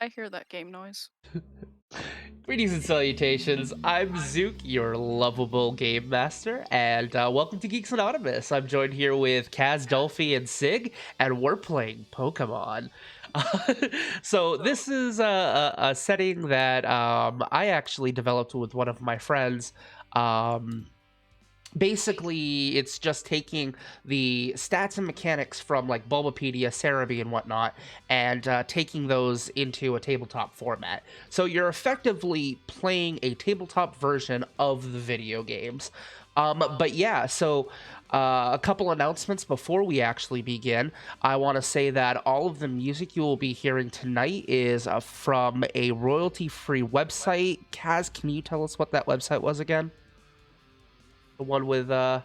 I hear that game noise. Greetings and salutations. I'm Zook, your lovable game master, and welcome to Geeks Anonymous. I'm joined here with Kaz, Dolphy, and Sig, and we're playing Pokemon. So this is a setting that I actually developed with one of my friends. Um, Basically, it's just taking the stats and mechanics from like Bulbapedia, Cerebi, and whatnot, and taking those into a tabletop format. So you're effectively playing a tabletop version of the video games. But yeah, so a couple announcements before we actually begin. I want to say that all of the music you will be hearing tonight is from a royalty-free website. Kaz, can you tell us what that website was again? The one with Oh,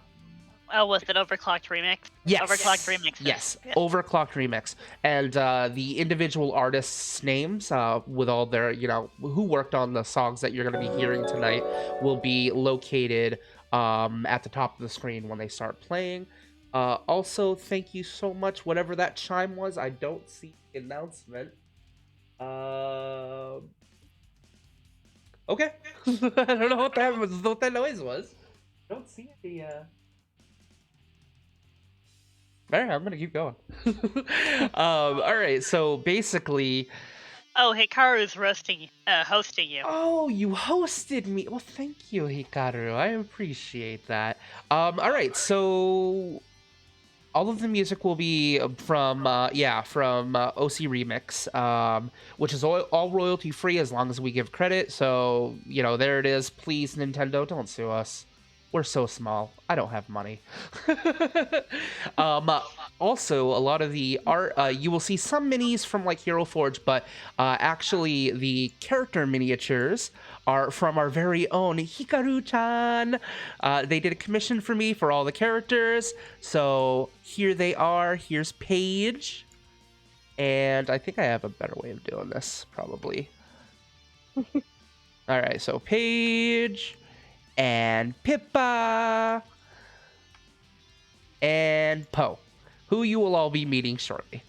was it Overclocked Remix? yes, Overclocked Remixes. yes, Yeah. overclocked remix, and the individual artists' names with all their who worked on the songs that you're going to be hearing tonight will be located at the top of the screen when they start playing. Also, thank you so much. Whatever that chime was, I don't see the announcement. Okay, I don't know what that noise was. I don't see any. All right, I'm gonna keep going. All right, so basically, Oh, Hikaru's hosting you. oh, you hosted me. Well, thank you, Hikaru. I appreciate that. All right, so all of the music will be from OC Remix, which is all royalty free as long as we give credit. So there it is. Please, Nintendo, don't sue us. We're so small. I don't have money. um, uh, Also, a lot of the art, you will see some minis from like Hero Forge, but actually the character miniatures are from our very own Hikaru-chan. They did a commission for me for all the characters, so here they are. Here's Paige, and I think I have a better way of doing this, probably. All right, so Paige and Pippa and Poe, who you will all be meeting shortly.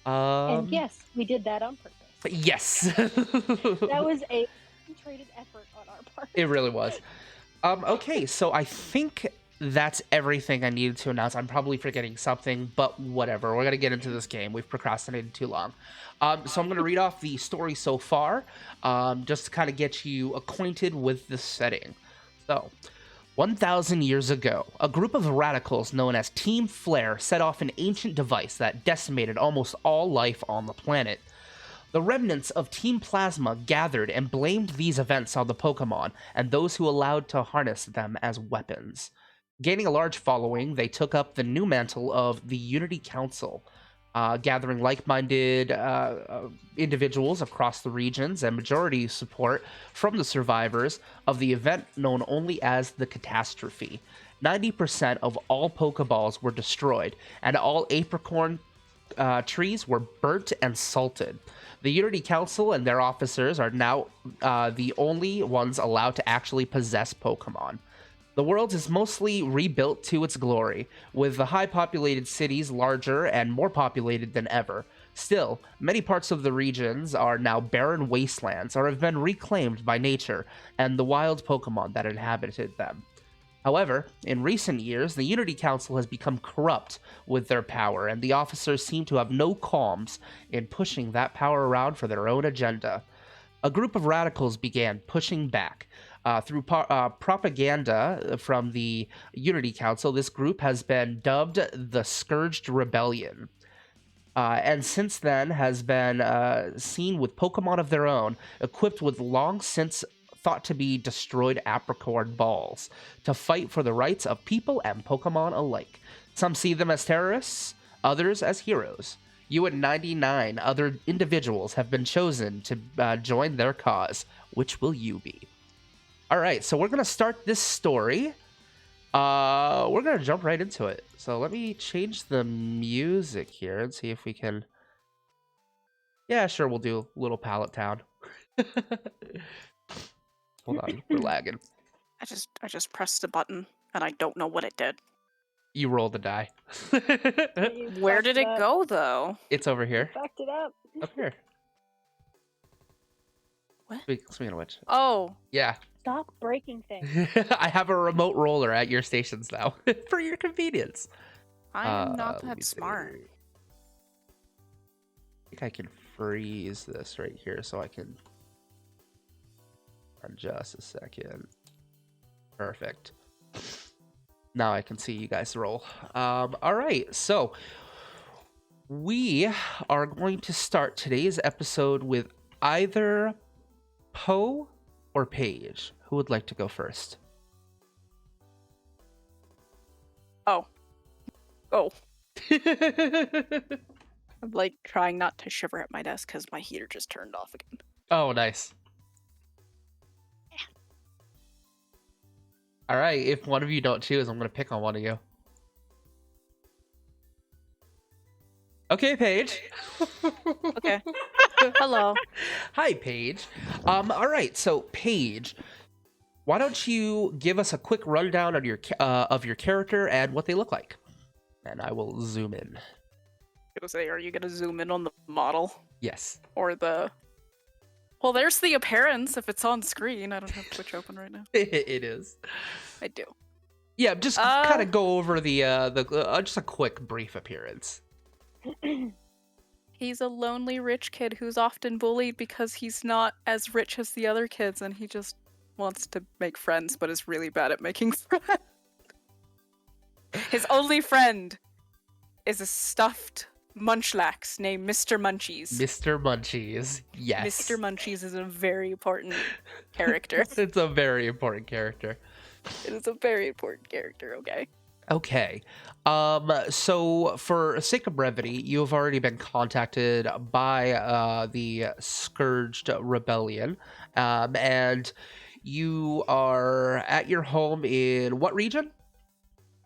And yes, we did that on purpose. Yes. That was a concentrated effort on our part. It really was. Okay, so I think that's everything I needed to announce. I'm probably forgetting something, but whatever. We're going to get into this game. We've procrastinated too long. So I'm going to read off the story so far, just to kind of get you acquainted with the setting. So, 1,000 years ago, a group of radicals known as Team Flare set off an ancient device that decimated almost all life on the planet. The remnants of Team Plasma gathered and blamed these events on the Pokémon and those who allowed to harness them as weapons. Gaining a large following, they took up the new mantle of the Unity Council, gathering like minded individuals across the regions and majority support from the survivors of the event known only as the Catastrophe. 90% of all Pokeballs were destroyed, and all apricorn trees were burnt and salted. The Unity Council and their officers are now the only ones allowed to actually possess Pokemon. The world is mostly rebuilt to its glory, with the high populated cities larger and more populated than ever. Still, many parts of the regions are now barren wastelands or have been reclaimed by nature and the wild Pokemon that inhabited them. However, in recent years, the Unity Council has become corrupt with their power, and the officers seem to have no qualms in pushing that power around for their own agenda. A group of radicals began pushing back. Through propaganda from the Unity Council, this group has been dubbed the Scourged Rebellion. And since then has been seen with Pokemon of their own, equipped with long since thought to be destroyed apricorn balls, to fight for the rights of people and Pokemon alike. Some see them as terrorists, others as heroes. You and 99 other individuals have been chosen to join their cause. Which will you be? All right, so we're going to start this story. We're going to jump right into it. So let me change the music here and see if we can... Yeah, sure, we'll do Little Pallet Town. Hold on, we're lagging. I just pressed a button and I don't know what it did. You roll the die. Where did it go though? It's over here. Fucked it up. Up here. Speaking of which, Oh, yeah, Stop breaking things. I have a remote roller at your stations now for your convenience. I am not Let that me smart. see. I think I can freeze this right here so I can. On just a second. Perfect. Now I can see you guys roll. All right, so we are going to start today's episode with either Poe or Paige. Who would like to go first? Oh. I'm like trying not to shiver at my desk because my heater just turned off again. Oh, nice. All right, if one of you don't choose, I'm going to pick on one of you. Okay, Paige. Okay. Hello. Hi, Paige. All right, so Paige, why don't you give us a quick rundown of your character and what they look like, and I will zoom in. I was gonna say, are you gonna zoom in on the model Yes. or the? Well, there's the appearance if it's on screen. I don't have Twitch open right now. It is. I do. Yeah, just kind of go over the just a quick brief appearance. He's a lonely rich kid who's often bullied because he's not as rich as the other kids, and he just wants to make friends, but is really bad at making friends. His only friend is a stuffed munchlax named Mr. Munchies. Mr. Munchies. Yes. Mr. Munchies is a very important character. It's a very important character. It is a very important character, okay? Okay. So for sake of brevity, you have already been contacted by the Scourged Rebellion, and you are at your home in what region?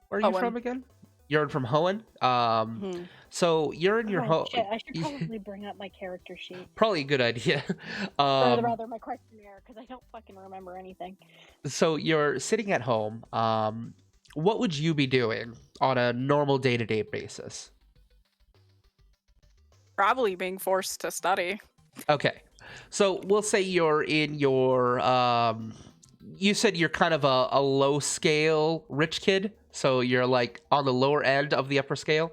Where are you Hoenn. from again? You're from Hoenn. So you're in your home. Shit, I should probably bring up my character sheet. Probably a good idea. Or rather, my questionnaire, because I don't fucking remember anything. So you're sitting at home. What would you be doing on a normal day-to-day basis? Probably being forced to study. Okay. So we'll say you're in your you said you're kind of a low scale rich kid, so you're like on the lower end of the upper scale.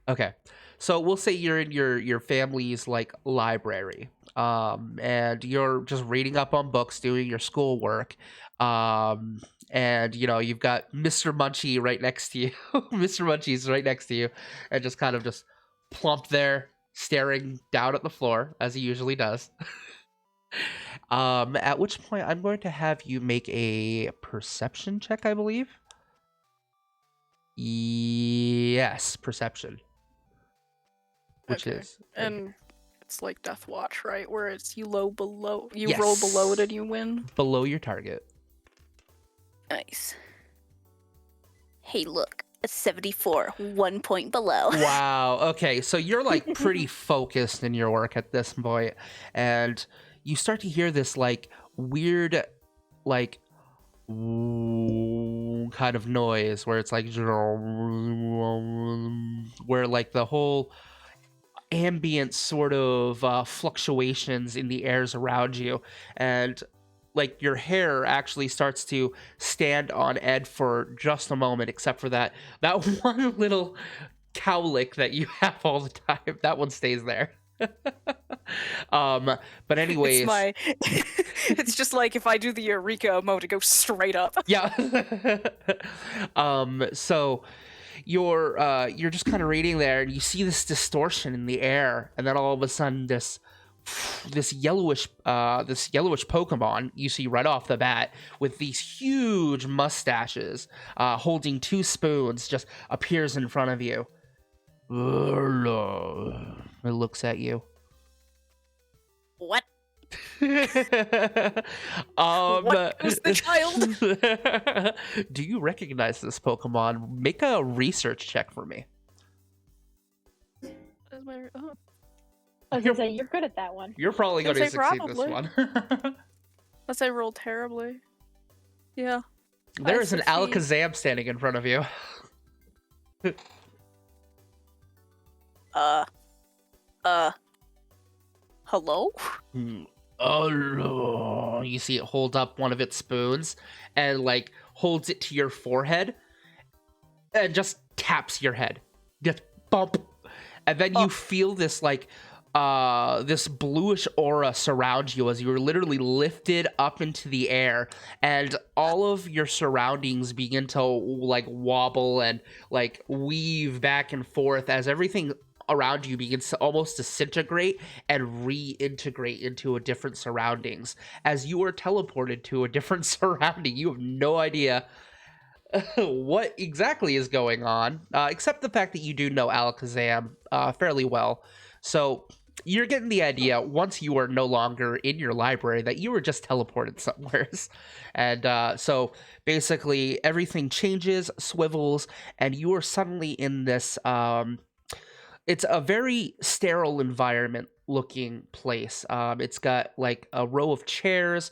Okay. So we'll say you're in your family's like library. And you're just reading up on books, doing your schoolwork. And you know, you've got Mr. Munchie right next to you. Mr. Munchie's right next to you, and just kind of just plump there, staring down at the floor as he usually does. At which point I'm going to have you make a perception check, I believe. Yes, perception. Which Okay. is And it's like Death Watch, right? Where it's you roll below Yes. it and you win. below your target. Nice. Hey, look, a 74, 1 point below. Wow. Okay, so you're like pretty focused in your work at this point, and you start to hear this like weird, like kind of noise where it's like where like the whole ambient sort of fluctuations in the airs around you, and like your hair actually starts to stand on end for just a moment, except for that one little cowlick that you have all the time. That one stays there. But anyways, It's my. It's just like if I do the Eureka mode, it goes straight up. yeah. So you're just kind of reading there, and you see this distortion in the air, and then all of a sudden this yellowish Pokemon you see right off the bat with these huge mustaches, holding 2 spoons, just appears in front of you. It looks at you. What? What was the child? Do you recognize this Pokemon? Make a research check for me. I was gonna say, you're good at that one. You're probably going to I'd say succeed probably. this one. Unless I rolled terribly. Yeah. There I is an succeed. Alakazam standing in front of you. Hello? Oh, you see it hold up one of its spoons and like holds it to your forehead and just taps your head. Just bump. And then you feel this like this bluish aura surround you as you're literally lifted up into the air, and all of your surroundings begin to like wobble and like weave back and forth as everything around you begins to almost disintegrate and reintegrate into a different surroundings. As you are teleported to a different surrounding, you have no idea what exactly is going on, except the fact that you do know Alakazam fairly well. So you're getting the idea, once you are no longer in your library, that you were just teleported somewhere. And so basically everything changes, swivels, and you are suddenly in this it's a very sterile environment looking place. It's got like a row of chairs,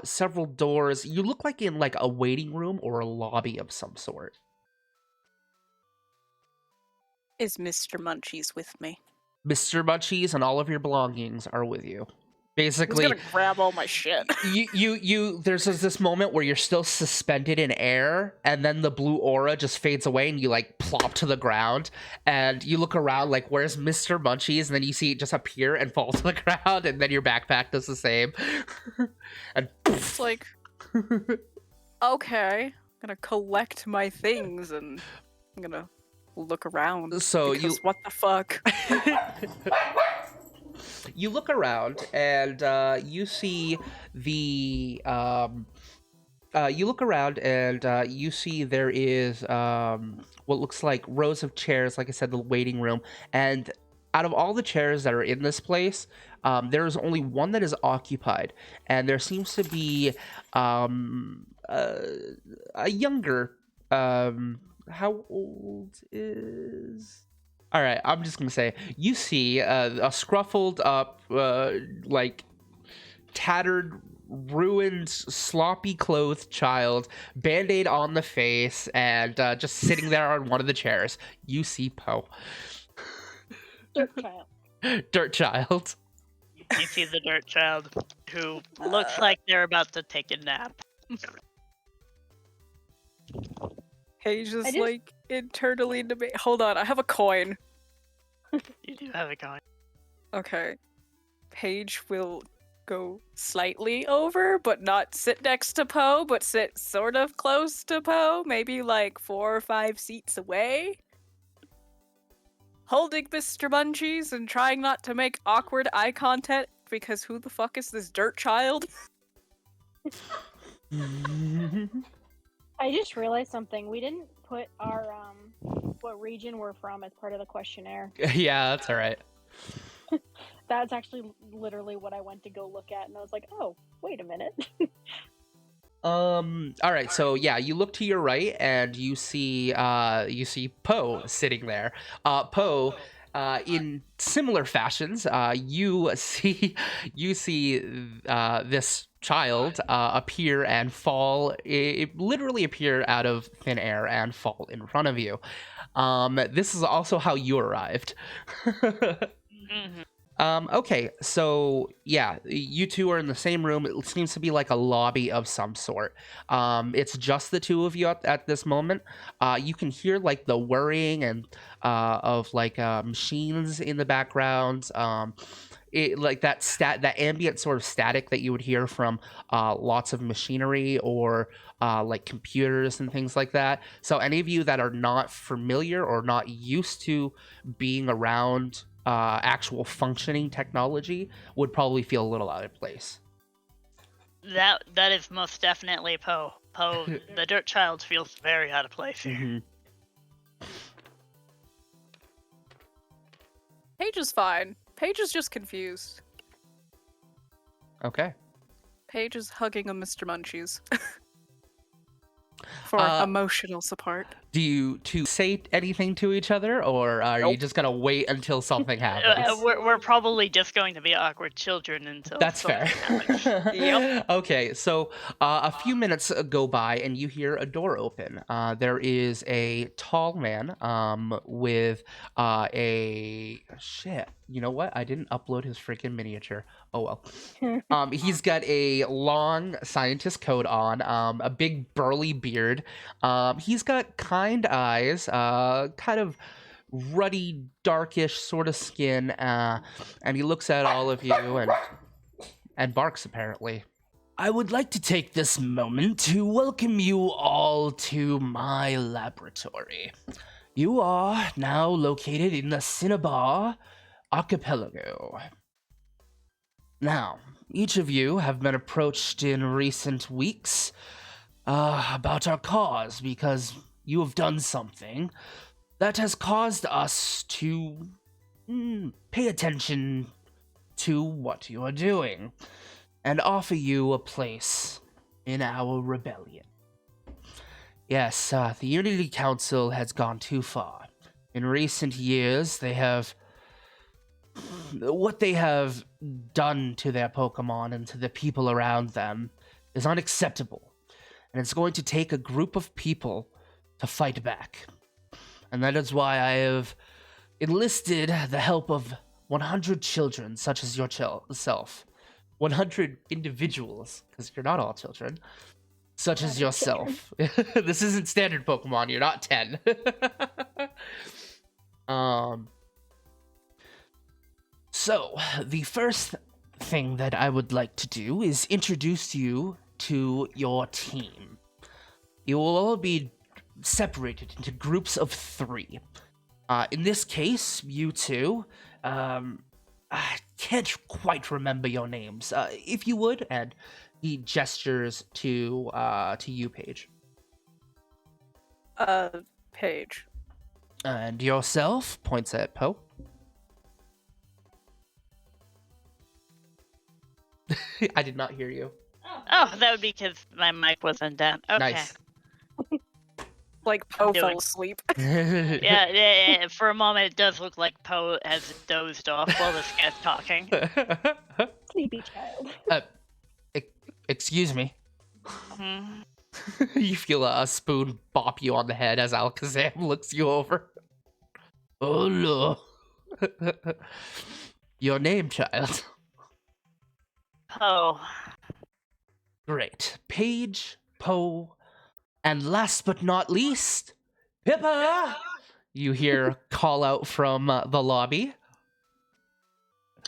several doors. You look like in like a waiting room or a lobby of some sort. Is Mr. Munchies with me? Mr. Munchies and all of your belongings are with you. He's Basically, gonna grab all my shit. there's this moment where you're still suspended in air, and then the blue aura just fades away and you like plop to the ground, and you look around like, where's Mr. Munchies? And then you see it just appear and fall to the ground, and then your backpack does the same. And It's like, okay, I'm gonna collect my things and I'm gonna look around. So because what the fuck? you look around and you see the you see there is what looks like rows of chairs, like I said, the waiting room. And out of all the chairs that are in this place, there is only one that is occupied, and there seems to be a younger how old is... All right, I'm just gonna say, you see a scruffled up, like tattered, ruined, sloppy clothed child, band-aid on the face, and just sitting there on one of the chairs. You see Poe. Dirt child. Dirt child. You see the dirt child who looks like they're about to take a nap. Paige is just- like internally hold on, I have a coin. You do have a coin. Okay. Paige will go slightly over, but not sit next to Poe, but sit sort of close to Poe, maybe like 4 or 5 seats away. Holding Mr. Munchies and trying not to make awkward eye contact, because who the fuck is this dirt child? I just realized something. We didn't put our what region we're from as part of the questionnaire. Yeah, that's all right. That's actually literally what I went to go look at, and I was like, oh, wait a minute. All right, so yeah, you look to your right and you see Poe sitting there. Poe, in similar fashions, you see this child appear and fall. It literally appear out of thin air and fall in front of you. This is also how you arrived. Mm-hmm. Okay, so yeah, you two are in the same room. It seems to be like a lobby of some sort. It's just the two of you at this moment. You can hear like the whirring and of like machines in the background. It like that ambient sort of static that you would hear from lots of machinery or like computers and things like that. So any of you that are not familiar or not used to being around actual functioning technology would probably feel a little out of place. That is most definitely Poe. Poe, the dirt child, feels very out of place here. Mm-hmm. Paige is fine. Paige is just confused. Okay. Paige is hugging a Mr. Munchies. For emotional support. Do you two say anything to each other, or are you Nope. just gonna wait until something happens? We're probably just going to be awkward children until That's fair. something happens. Yep. Okay, so a few minutes go by, and you hear a door open. There is a tall man with a shit. You know what? I didn't upload his freaking miniature. Oh well. He's got a long scientist coat on, a big burly beard. He's got kind eyes, kind of ruddy, darkish sort of skin, and he looks at all of you and barks apparently. I would like to take this moment to welcome you all to my laboratory. You are now located in the Cinnabar Archipelago. Now, each of you have been approached in recent weeks about our cause because you have done something that has caused us to pay attention to what you are doing and offer you a place in our rebellion. Yes, the Unity Council has gone too far. In recent years, what they have done to their Pokémon and to the people around them is unacceptable. And it's going to take a group of people to fight back. And that is why I have enlisted the help of 100 children, such as yourself. 100 individuals, because you're not all children, such as yourself. This isn't standard Pokemon, you're not 10. So, the first thing that I would like to do is introduce you to your team. You will all be separated into groups of 3. In this case, you two, I can't quite remember your names. If you would, and he gestures to you, Paige. Paige. And yourself, points at Poe. I did not hear you. Oh, that would be because my mic wasn't down. Okay. Nice. Like Poe doing- fell asleep. Yeah, for a moment it does look like Poe has dozed off while this guy's talking. Sleepy child. Excuse me. Hmm. You feel a spoon bop you on the head as Alakazam looks you over. Oh no. Your name, child. Poe. Great. Paige, Poe, and last but not least, Pippa! You hear a call out from the lobby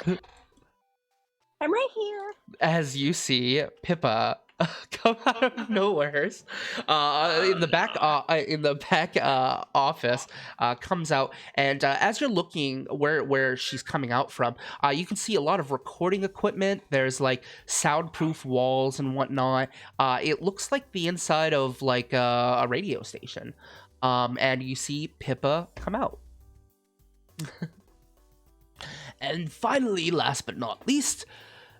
I'm right here. as you see Pippa come out of nowhere in the back office, comes out, and as you're looking where she's coming out from, you can see a lot of recording equipment. There's like soundproof walls and whatnot. It looks like the inside of like a radio station, and you see Pippa come out. And finally, last but not least,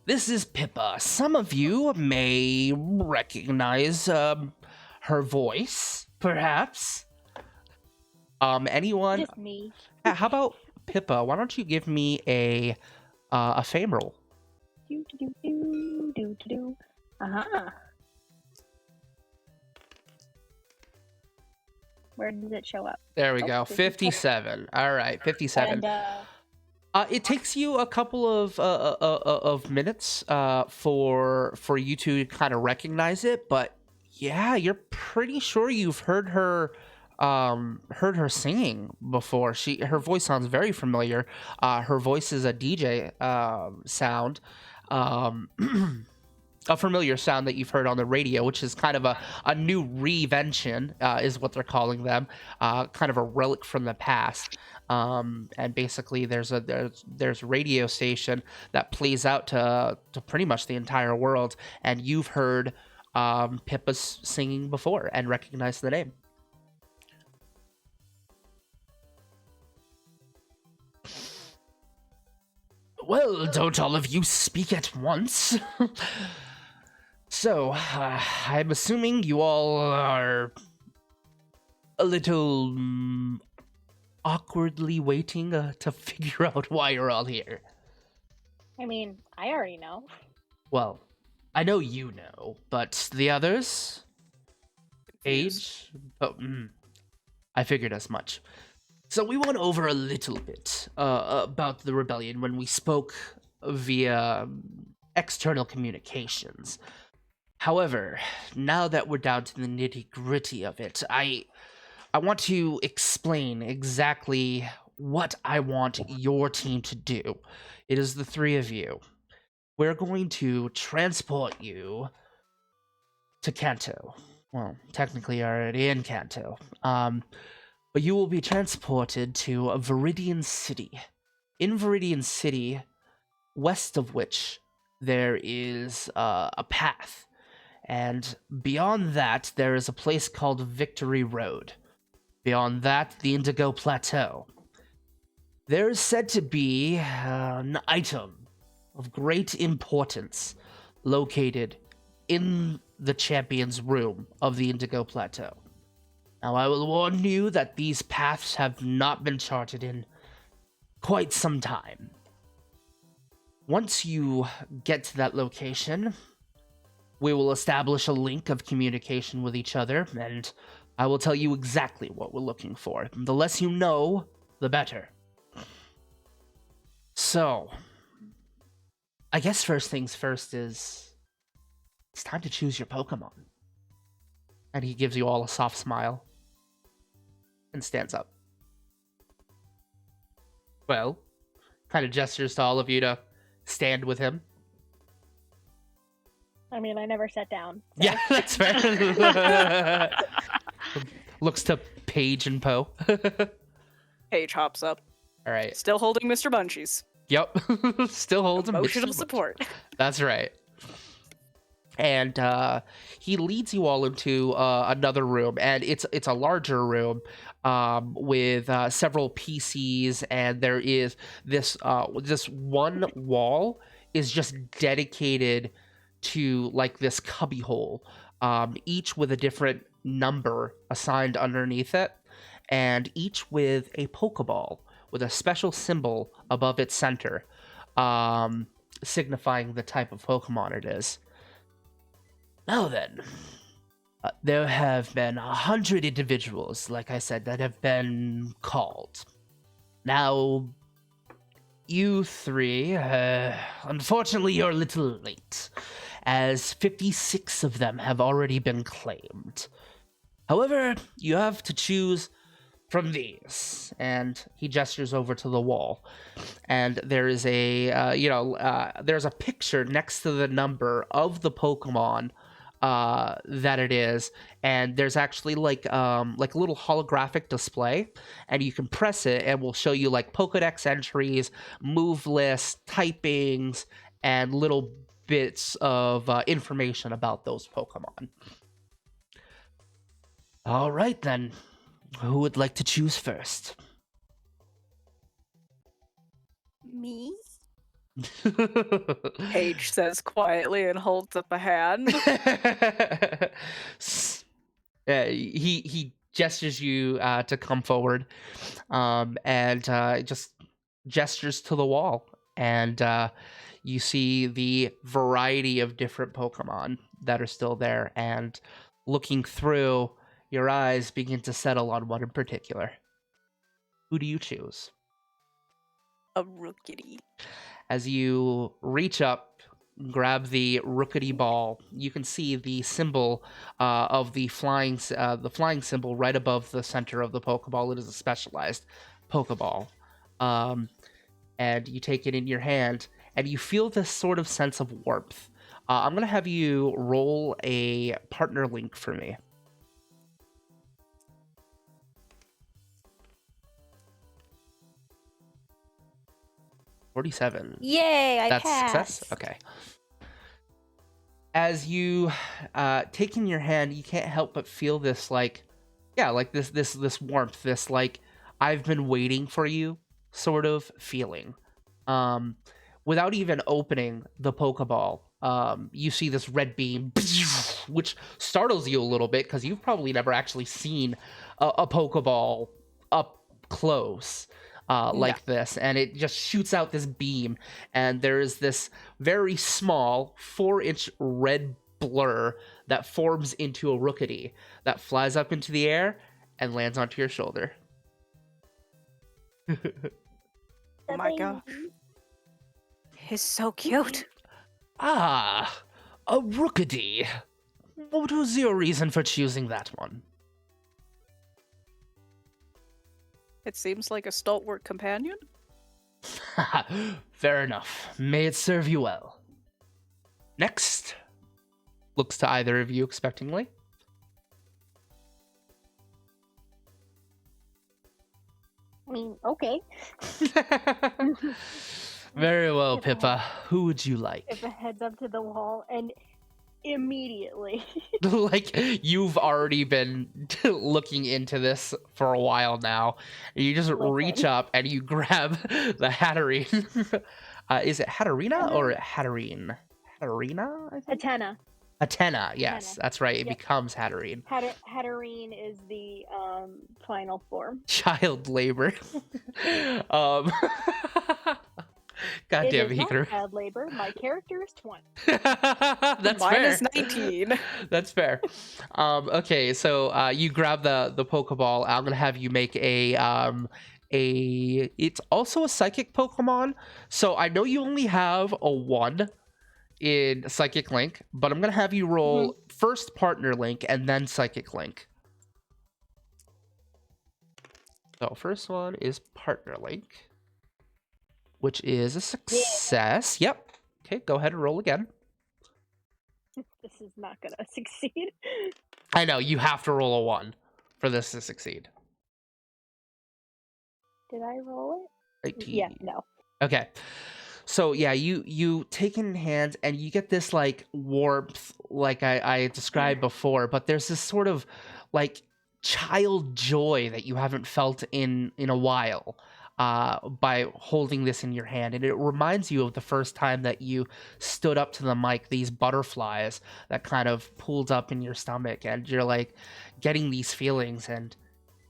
this is Pippa. Some of you may recognize her voice, perhaps. Anyone? Just me. How about Pippa? Why don't you give me a fame roll? Do do do do do do. Uh-huh. Where does it show up? There we Oh, go. 57. All right, 57. And It takes you a couple of minutes for you to kind of recognize it, but yeah, you're pretty sure you've heard her singing before. Her voice sounds very familiar. Her voice is a DJ sound, a familiar sound that you've heard on the radio, which is kind of a new reinvention, is what they're calling them, kind of a relic from the past. And basically there's a radio station that plays out to pretty much the entire world, and you've heard Pippa's singing before and recognized the name. Well, don't all of you speak at once? So, I'm assuming you all are a little awkwardly waiting to figure out why you're all here. I mean, I already know. Well, I know you know, but the others? Confused. Age? Oh, I figured as much. So we went over a little bit about the rebellion when we spoke via external communications. However, now that we're down to the nitty-gritty of it, I want to explain exactly what I want your team to do. It is the three of you. We're going to transport you to Kanto. Well, technically you're already in Kanto. But you will be transported to Viridian City. In Viridian City, west of which there is a path. And beyond that, there is a place called Victory Road. Beyond that, the Indigo Plateau. There is said to be an item of great importance located in the champion's room of the Indigo Plateau. Now, I will warn you that these paths have not been charted in quite some time. Once you get to that location, we will establish a link of communication with each other, and I will tell you exactly what we're looking for. The less you know, the better. So, I guess first things first is, it's time to choose your Pokemon. And he gives you all a soft smile and stands up. Well, kind of gestures to all of you to stand with him. I mean, I never sat down. So. Yeah, that's fair. Looks to Paige and Poe. Paige hops up, All right. still holding Mr. Bunchies. Yep. Still holds him. Motion of support. That's right. And he leads you all into another room, and it's a larger room with several PCs, and there is this one wall is just dedicated to like this cubby hole, each with a different number assigned underneath it, and each with a Pokeball with a special symbol above its center, signifying the type of Pokemon it is. Now then, there have been 100 individuals, like I said, that have been called. Now, you three, unfortunately you're a little late, as 56 of them have already been claimed. However, you have to choose from these, and he gestures over to the wall, and there is there's a picture next to the number of the Pokemon that it is, and there's actually like a little holographic display, and you can press it and we'll show you like Pokedex entries, move lists, typings, and little bits of information about those Pokemon. All right then, who would like to choose first? Me? Paige says quietly and holds up a hand. He gestures you to come forward, and just gestures to the wall, and you see the variety of different Pokemon that are still there, and looking through, your eyes begin to settle on one in particular. Who do you choose? A Rookity. As you reach up, grab the Rookity ball, you can see the symbol of the flying symbol right above the center of the Pokeball. It is a specialized Pokeball. And you take it in your hand, and you feel this sort of sense of warmth. I'm going to have you roll a partner link for me. 47. Yay, I That's passed. success? Okay. As you take in your hand, you can't help but feel this this warmth, this like I've been waiting for you sort of feeling. Without even opening the Pokeball, you see this red beam, which startles you a little bit because you've probably never actually seen a Pokeball up close like this. And it just shoots out this beam, and there is this very small 4-inch red blur that forms into a Rookity that flies up into the air and lands onto your shoulder. Oh my gosh. He's so cute. Ah, a Rookity. What was your reason for choosing that one? It seems like a stalwart companion. Fair enough. May it serve you well. Next. Looks to either of you expectingly. I mean, okay. Very well, Pippa. Who would you like? If it heads up to the wall and immediately. Like, you've already been looking into this for a while now. You just reach up and you grab the Hatterene. Is it Hatterena or Hatterene? Hatterena, I think? Hatena, yes, that's right. It becomes Hatterene. Hatterene is the final form. Child labor. God It damn is it, not Hikaru. child labor. My character is 20. That's Mine fair. is 19. That's fair. Okay, so you grab the Pokeball. I'm gonna have you make it's also a psychic Pokemon. So I know you only have a 1 in Psychic Link, but I'm gonna have you roll first Partner Link and then Psychic Link. So first one is Partner Link, which is a success. Yeah. Yep. Okay, go ahead and roll again. This is not gonna succeed. I know, you have to roll a 1 for this to succeed. Did I roll it? 18. Yeah, no. Okay. So yeah, you take it in hand and you get this like warmth like I described before, but there's this sort of like child joy that you haven't felt in a while by holding this in your hand. And it reminds you of the first time that you stood up to the mic, these butterflies that kind of pulled up in your stomach, and you're like getting these feelings, and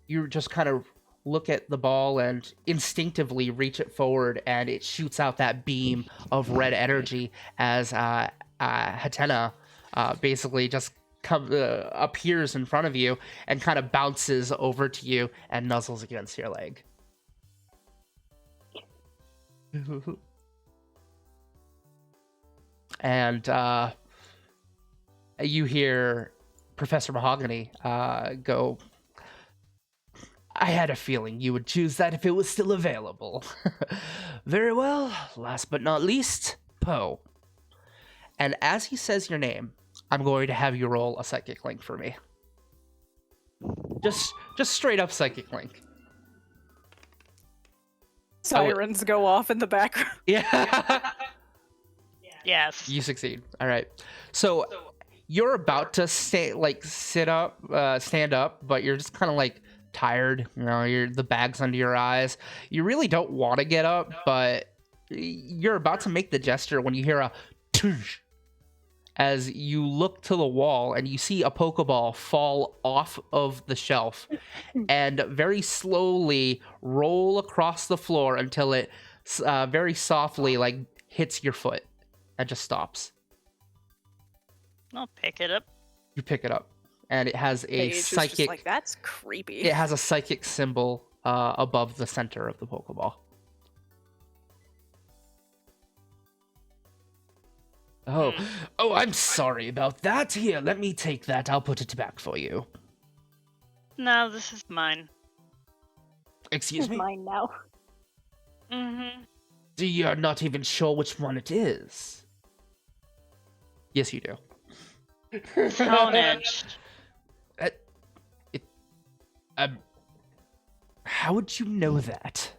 you just kind of look at the ball and instinctively reach it forward, and it shoots out that beam of red energy as Hatena basically just appears in front of you and kind of bounces over to you and nuzzles against your leg. And you hear Professor Mahogany go, I had a feeling you would choose that if it was still available. Very well, last but not least, Poe. And as he says your name, I'm going to have you roll a Psychic Link for me. Just straight up Psychic Link. Sirens go off in the background. Yeah. Yes. You succeed. All right. So you're about to stand up, but you're just kind of like tired. You know, the bag's under your eyes. You really don't want to get up, but you're about to make the gesture when you hear a toosh as you look to the wall and you see a Pokeball fall off of the shelf and very slowly roll across the floor until it very softly like hits your foot and just stops. I'll pick it up. You pick it up, and it has a Paige is psychic. just like, that's creepy. It has a psychic symbol above the center of the Pokeball. Oh, I'm sorry about that. Here, let me take that. I'll put it back for you. No, this is mine. Excuse It's me? mine now. Mm-hmm. You're not even sure which one it is. Yes, you do. Stone Edge. How would you know that?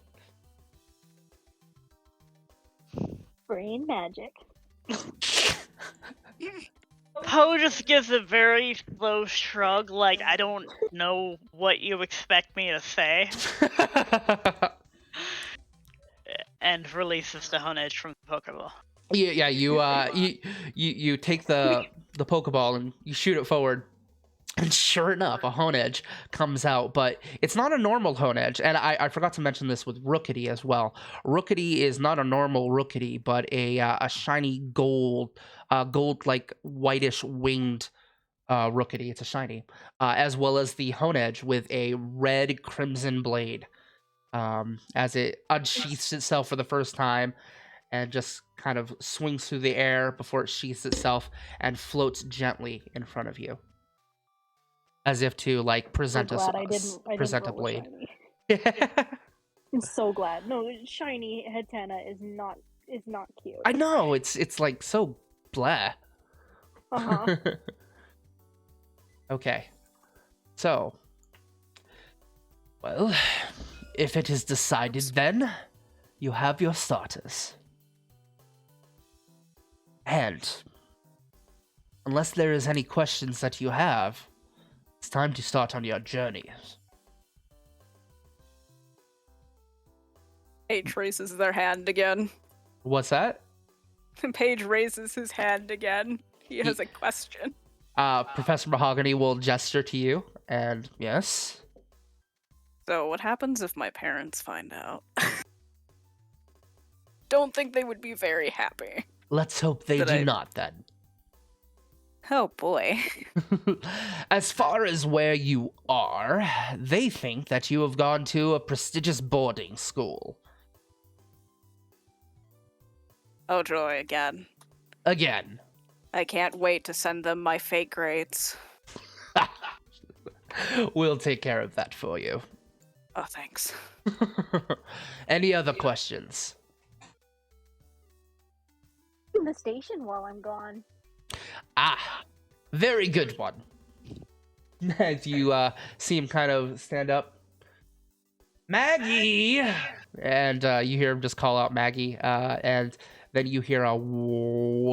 Brain magic. Poe just gives a very slow shrug, like, I don't know what you expect me to say, and releases Stone Edge from the Pokeball. You take the Pokeball and you shoot it forward. And sure enough, a Honedge comes out, but it's not a normal Honedge. And I forgot to mention this with Rookity as well. Rookity is not a normal Rookity, but a shiny gold like whitish winged Rookity. It's a shiny, as well as the Honedge with a red crimson blade. As it unsheaths itself for the first time and just kind of swings through the air before it sheaths itself and floats gently in front of you. As if to like present glad I didn't a roll blade. shiny. I'm so glad. No, shiny Hetana is not cute. I know, it's like so blah. Uh-huh. Okay. So, well, if it is decided then, you have your starters. And unless there is any questions that you have, it's time to start on your journeys. Paige raises their hand again. What's that? Paige raises his hand again. He has a question. Professor Mahogany will gesture to you, and yes. So what happens if my parents find out? Don't think they would be very happy. Let's hope they do not, then. Oh boy. As far as where you are, they think that you have gone to a prestigious boarding school. Oh joy, again. Again. I can't wait to send them my fake grades. We'll take care of that for you. Oh, thanks. Any other questions? In the station while I'm gone. Ah, very good one. As you see him kind of stand up. Maggie! And you hear him just call out Maggie, and then you hear a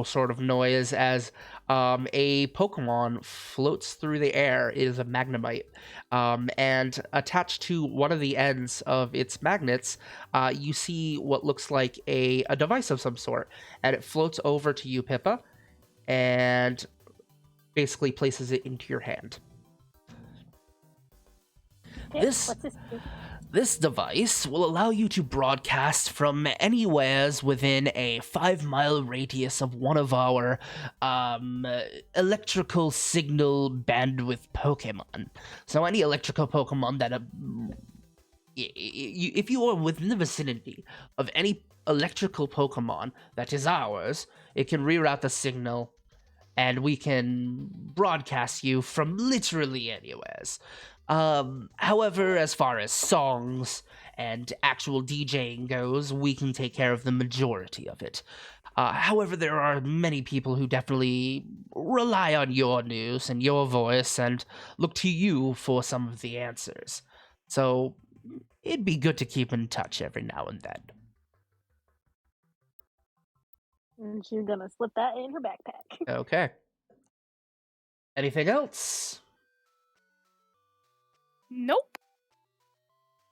sort of noise as a Pokemon floats through the air. It is a Magnemite. And attached to one of the ends of its magnets, you see what looks like a device of some sort. And it floats over to you, Pippa, and basically places it into your hand. Okay, This what's this? This device will allow you to broadcast from anywheres within a 5-mile radius of one of our electrical signal bandwidth Pokemon. So any electrical Pokemon that if you are within the vicinity of any electrical Pokemon that is ours, it can reroute the signal and we can broadcast you from literally anywheres. However, as far as songs and actual DJing goes, we can take care of the majority of it. However, there are many people who definitely rely on your news and your voice and look to you for some of the answers. So, it'd be good to keep in touch every now and then. And she's gonna slip that in her backpack. Okay. Anything else? Nope.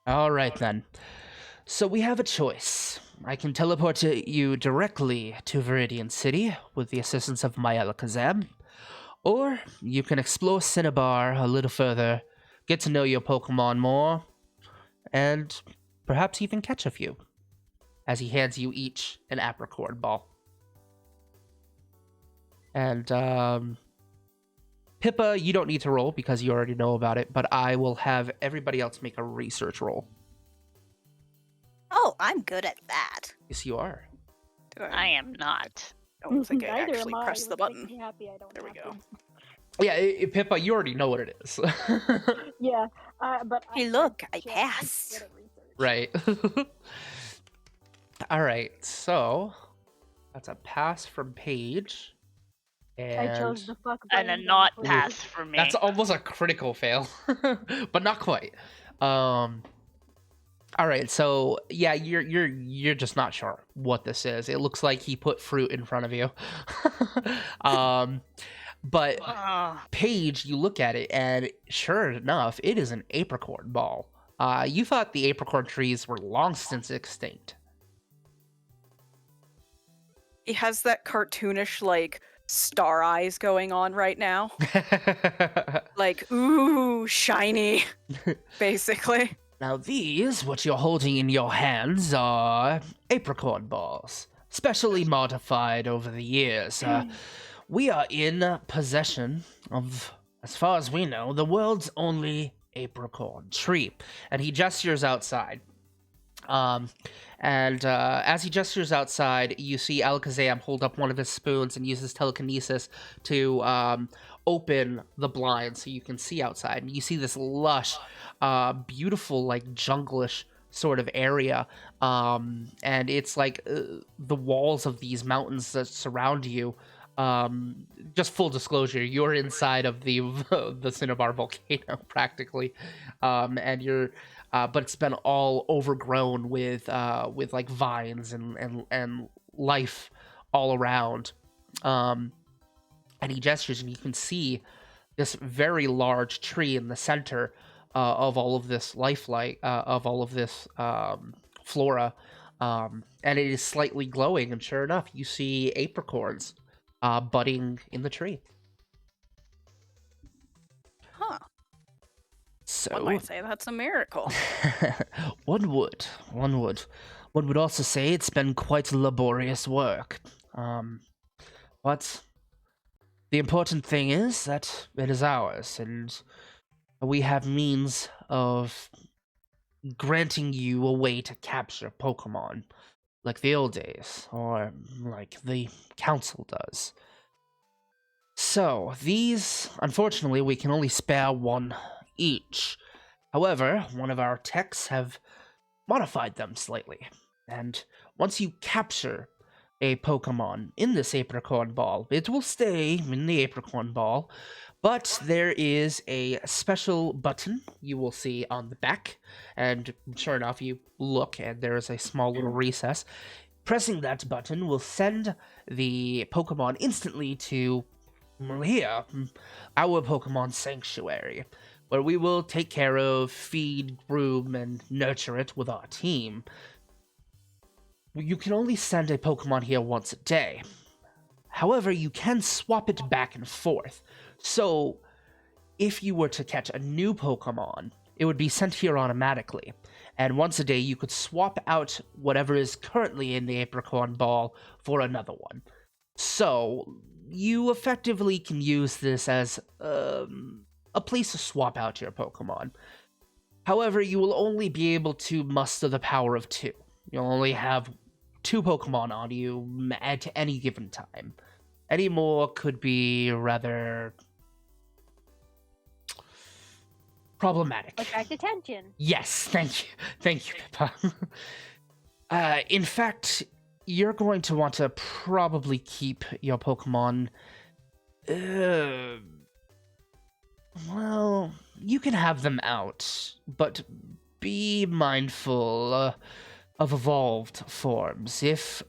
All right, then. So we have a choice. I can teleport you directly to Viridian City with the assistance of my Alakazam, or you can explore Cinnabar a little further, get to know your Pokemon more, and perhaps even catch a few, as he hands you each an apricorn ball. And, Pippa, you don't need to roll because you already know about it, but I will have everybody else make a research roll. Oh, I'm good at that. Yes, you are. I am not. don't think I Neither actually am I. pressed It the would make button. me happy I don't There we have go. to. Yeah, Pippa, you already know what it is. Yeah, but Hey, look, I passed. Right. All right, so that's a pass from Paige. And I chose the fuck And a button. not Please. pass for me. that's almost a critical fail, but not quite. All right, so yeah, you're just not sure what this is. It looks like he put fruit in front of you. But Paige, you look at it, and sure enough, it is an apricorn ball. You thought the apricorn trees were long since extinct. He has that cartoonish, like, star eyes going on right now. Like, ooh, shiny, basically. Now these, what you're holding in your hands, are apricorn balls, specially modified over the years. We are in possession of, as far as we know, the world's only apricorn tree. And he gestures outside. As he gestures outside, you see Alakazam hold up one of his spoons and uses telekinesis to open the blind so you can see outside. And you see this lush, beautiful, like junglish sort of area. And it's like the walls of these mountains that surround you. Just full disclosure, you're inside of the Cinnabar volcano practically, and you're. But it's been all overgrown with like vines and life all around. And he gestures, and you can see this very large tree in the center of all of this of all of this flora, and it is slightly glowing. And sure enough, you see apricorns budding in the tree. Huh. So, One might say that's a miracle. One would. One would also say it's been quite laborious work. But the important thing is that it is ours, and we have means of granting you a way to capture Pokémon, like the old days, or like the Council does. So, these, unfortunately, we can only spare one each. However, one of our techs have modified them slightly, and once you capture a Pokemon in this apricorn ball, it will stay in the apricorn ball, but there is a special button you will see on the back, and sure enough, you look and there is a small little recess. Pressing that button will send the Pokemon instantly to here, our Pokemon Sanctuary, where we will take care of, feed, groom, and nurture it with our team. You can only send a Pokemon here once a day. However, you can swap it back and forth. So, if you were to catch a new Pokemon, it would be sent here automatically. And once a day, you could swap out whatever is currently in the apricorn ball for another one. So, you effectively can use this as a place to swap out your Pokemon. However, you will only be able to muster the power of 2. You'll only have 2 Pokemon on you at any given time. Any more could be rather problematic. Attract attention. Yes, thank you, Pippa. In fact, you're going to want to probably keep your Pokemon. Well, you can have them out, but be mindful of evolved forms. If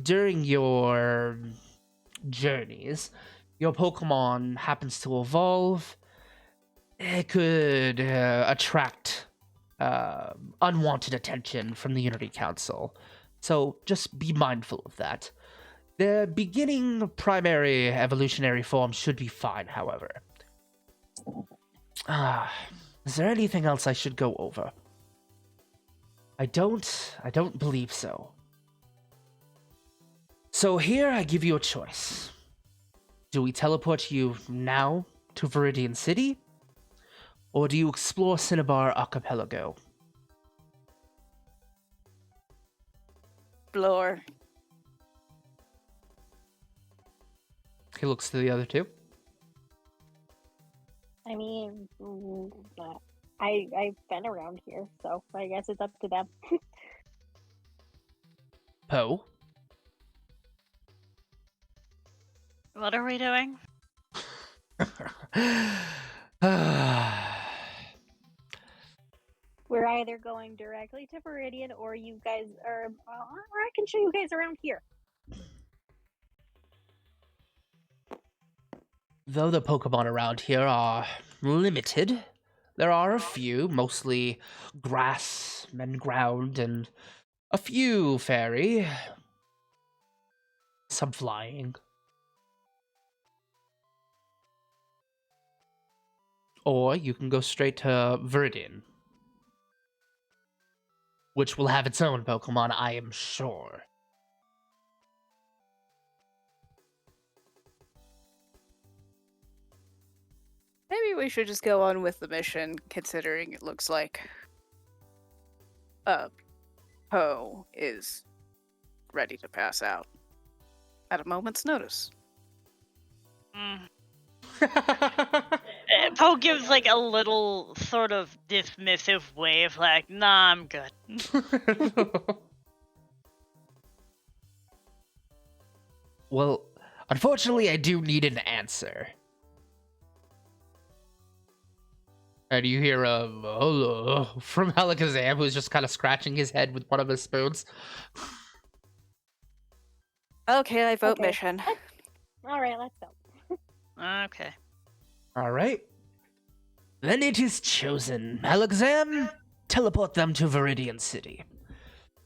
during your journeys your Pokemon happens to evolve, it could attract unwanted attention from the Unity Council. So just be mindful of that. The beginning primary evolutionary form should be fine, however. Is there anything else I should go over? I don't believe so. So here I give you a choice. Do we teleport you now to Viridian City? Or do you explore Cinnabar Archipelago? Explore. He looks to the other two. I mean, I've been around here, so I guess it's up to them. Poe? What are we doing? We're either going directly to Viridian, or you guys are, or I can show you guys around here. Though the Pokemon around here are limited, there are a few, mostly grass and ground, and a few fairy. some flying. Or you can go straight to Viridian, which will have its own Pokemon, I am sure. Maybe we should just go on with the mission, considering it looks like Poe is ready to pass out at a moment's notice. Poe gives like a little sort of dismissive wave, like, nah, I'm good. Well, unfortunately, I do need an answer. And you hear a hello from Alakazam, who's just kind of scratching his head with one of his spoons. Okay, I vote Okay. mission. All right, let's go. Okay. All right. Then it is chosen. Alakazam, teleport them to Viridian City.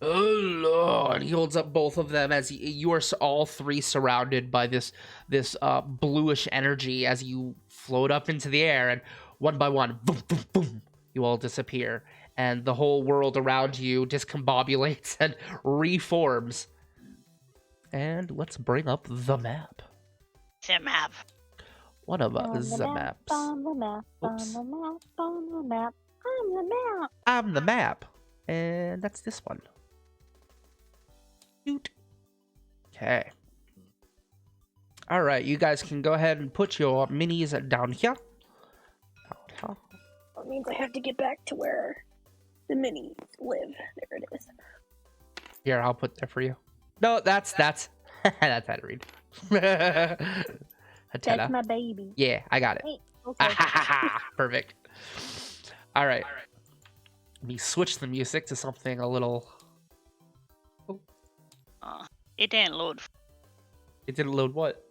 Oh, Lord. He holds up both of them as you are all three surrounded by this bluish energy as you float up into the air, and one by one, boom, boom, boom, you all disappear, and the whole world around you discombobulates and reforms. And let's bring up the map. The map. One of On the the maps. On the map, Oops. on the map, on the map, on the map. I'm the map. And that's this one. Shoot. Okay. All right, you guys can go ahead and put your minis down here. Down That means I have to get back to where the minis live. There it is. here, I'll put there for you. No, that's that's how to read. Antenna. That's my baby. Yeah, I got it. Wait, okay. Perfect. All right. Let me switch the music to something a little. It didn't load. It didn't load what?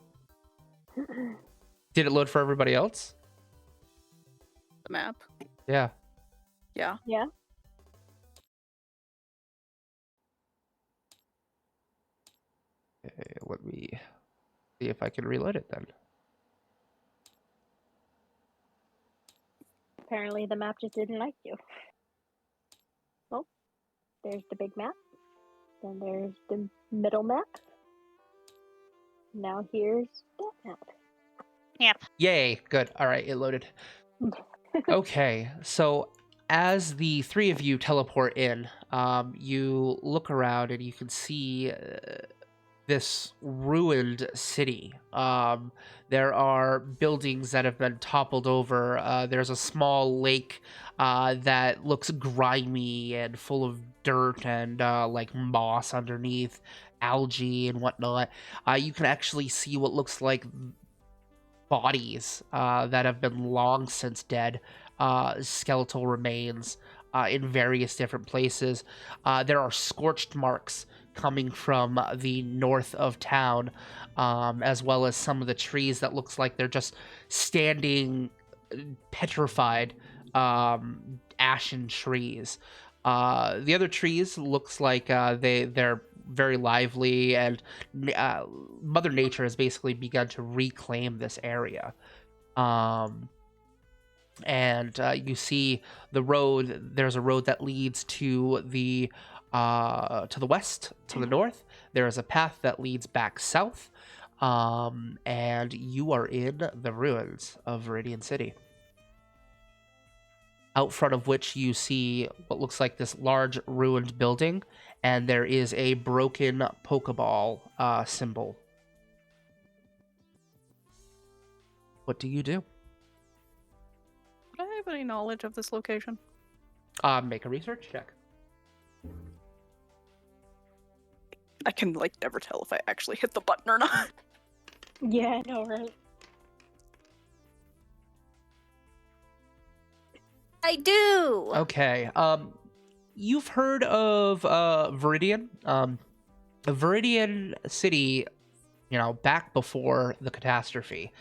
Did it load for everybody else? The map. Yeah. Yeah. Yeah. Okay, let me see if I can reload it then. Apparently the map just didn't like you. Well, there's the big map. Then there's the middle map. Now here's that map. Yep. Yay, good. All right, it loaded. Okay, so as the three of you teleport in, you look around and you can see this ruined city. There are buildings that have been toppled over. There's a small lake that looks grimy and full of dirt and like moss underneath, algae and whatnot. You can actually see what looks like bodies that have been long since dead, skeletal remains in various different places. There are scorched marks coming from the north of town, as well as some of the trees that looks like they're just standing petrified, ashen trees. The other trees looks like they're very lively, and Mother Nature has basically begun to reclaim this area. And you see the road. There's a road that leads to the west, to the north. There is a path that leads back south, and you are in the ruins of Viridian City. Out front of which you see what looks like this large ruined building, and there is a broken Pokeball symbol. What do you do? Do I have any knowledge of this location? Make a research check. I can like never tell if I actually hit the button or not. Yeah, I know, right? I do. Okay. You've heard of Viridian? Viridian City, back before the catastrophe,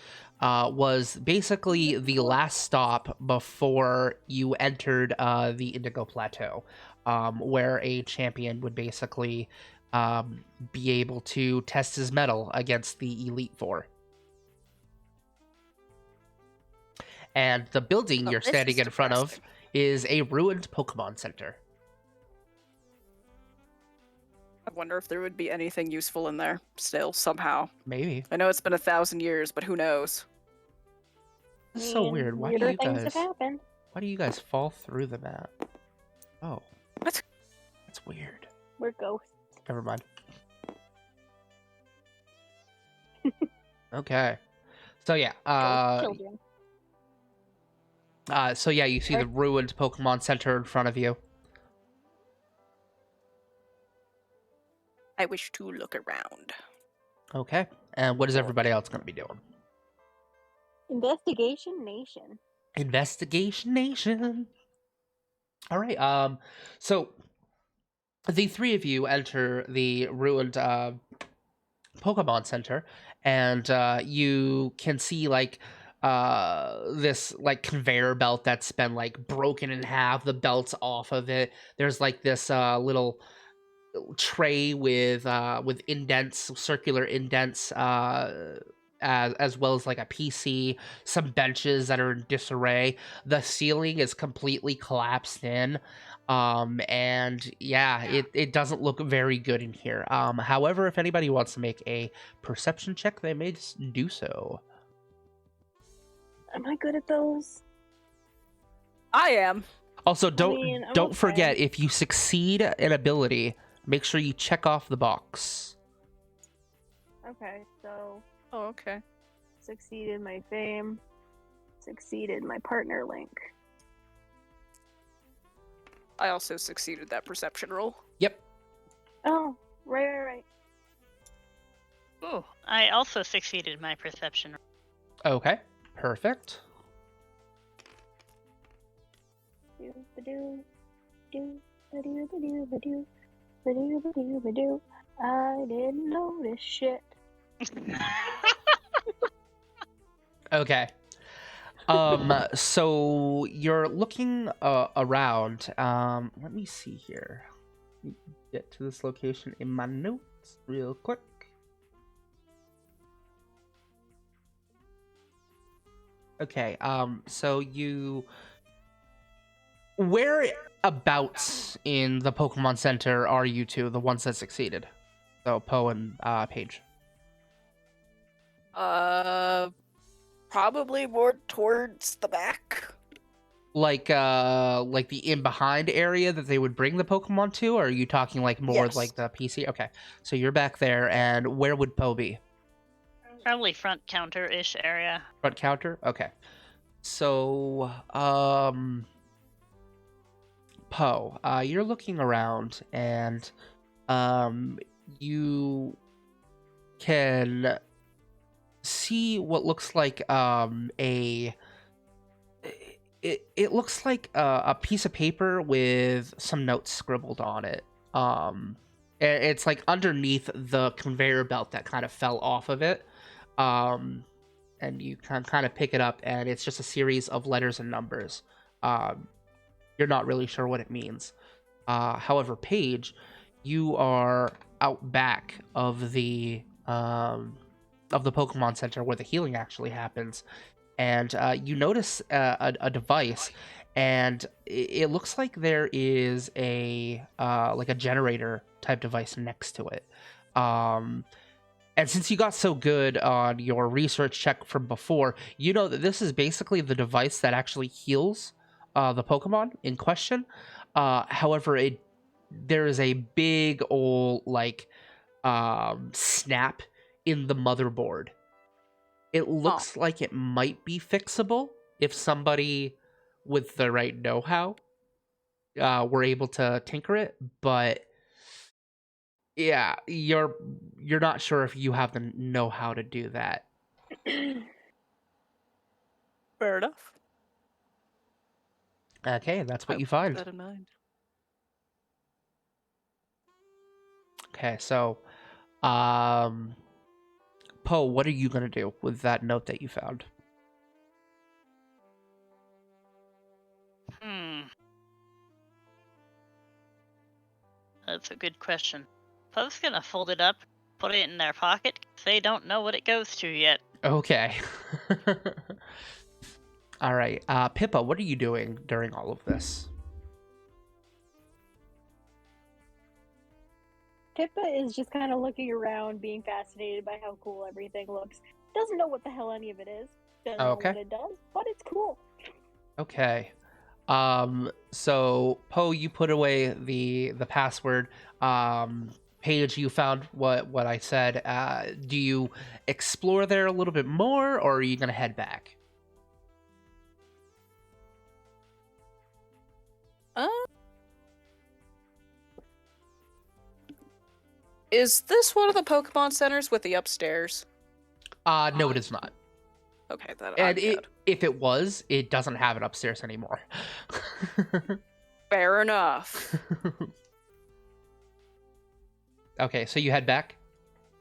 was basically the last stop before you entered the Indigo Plateau, where a champion would basically be able to test his mettle against the Elite Four. And the building Oh, you're this standing is in front of depressing. is a ruined Pokemon Center. I wonder if there would be anything useful in there still, somehow. Maybe. I know it's been 1,000 years, but who knows? This is so weird. Weirder things have happened. Why do you guys fall through the map? Oh. What? That's weird. We're ghosts. Never mind. Okay. So yeah, Ghost children. you see the ruined Pokemon Center in front of you. I wish to look around. Okay. And what is everybody else going to be doing? Investigation Nation. Investigation Nation. All right. So the three of you enter the ruined Pokemon Center, and you can see like this like conveyor belt that's been like broken in half. The belt's off of it. There's like this little tray with indents, circular indents, as well as like a PC, some benches that are in disarray. The ceiling is completely collapsed in. And yeah, it doesn't look very good in here. However, if anybody wants to make a perception check, they may just do so. Am I good at those? I am. Also, I'm don't okay. forget, if you succeed an ability, make sure you check off the box. Okay, so Oh, okay. succeeded my fame, succeeded my partner link. I also succeeded that perception roll. Yep. Oh, right. Ooh, I also succeeded my perception. Okay. Perfect. Do-ba-doo, do-ba-doo, ba-doo, ba-doo, ba-doo, ba-doo. I didn't notice shit. Okay. So you're looking around. Let me see here. Let me get to this location in my notes real quick. Okay. So whereabouts in the Pokemon Center are you two, the ones that succeeded? So Poe and Paige. Probably more towards the back. Like the in behind area that they would bring the Pokemon to, or are you talking like more Yes. like the PC? Okay, so you're back there, and where would Poe be? Probably front counter-ish area. Front counter. Okay, so Poe, you're looking around, and you can see what looks like it looks like a piece of paper with some notes scribbled on it. It's like underneath the conveyor belt that kind of fell off of it. And you can kind of pick it up, and it's just a series of letters and numbers. You're not really sure what it means. However, Paige, you are out back of the Pokemon Center where the healing actually happens, and you notice a device, and it looks like there is a like a generator type device next to it. And since you got so good on your research check from before, you know that this is basically the device that actually heals the Pokemon in question. However, there is a big old like snap in the motherboard. It looks like it might be fixable if somebody with the right know-how were able to tinker it, but yeah, you're not sure if you have the know-how to do that. Fair enough. Okay, that's what I'll you keep find. that in mind. Okay, so Poe, what are you gonna do with that note that you found? That's a good question. Poe's gonna fold it up, put it in their pocket, 'cause they don't know what it goes to yet. Okay. All right. Pippa, what are you doing during all of this? Pippa is just kind of looking around, being fascinated by how cool everything looks. Doesn't know what the hell any of it is. Doesn't know Okay. what it does, but it's cool. Okay. So Poe, you put away the password. Paige, you found what I said. Do you explore there a little bit more, or are you gonna head back? Is this one of the Pokemon centers with the upstairs? No, it is not. Okay, that And I'm good. if it was, it doesn't have it upstairs anymore. Fair enough. Okay, so you head back?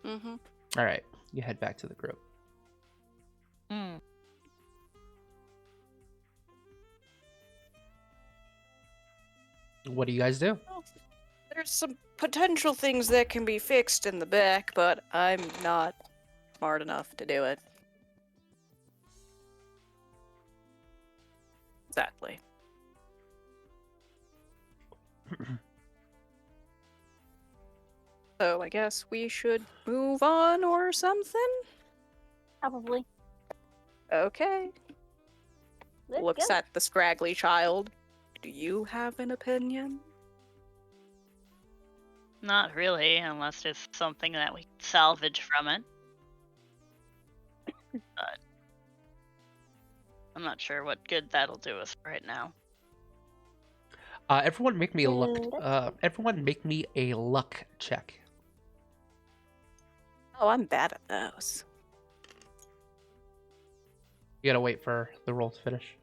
Mm-hmm. All right, you head back to the group. Hmm. What do you guys do? There's some potential things that can be fixed in the back, but I'm not smart enough to do it. Exactly. So I guess we should move on or something? Probably. Okay. Let's Looks go. at the scraggly child. Do you have an opinion? Not really, unless it's something that we can salvage from it. But I'm not sure what good that'll do us right now. Everyone make me a luck. Good. Everyone make me a luck check. Oh, I'm bad at those. You gotta wait for the roll to finish.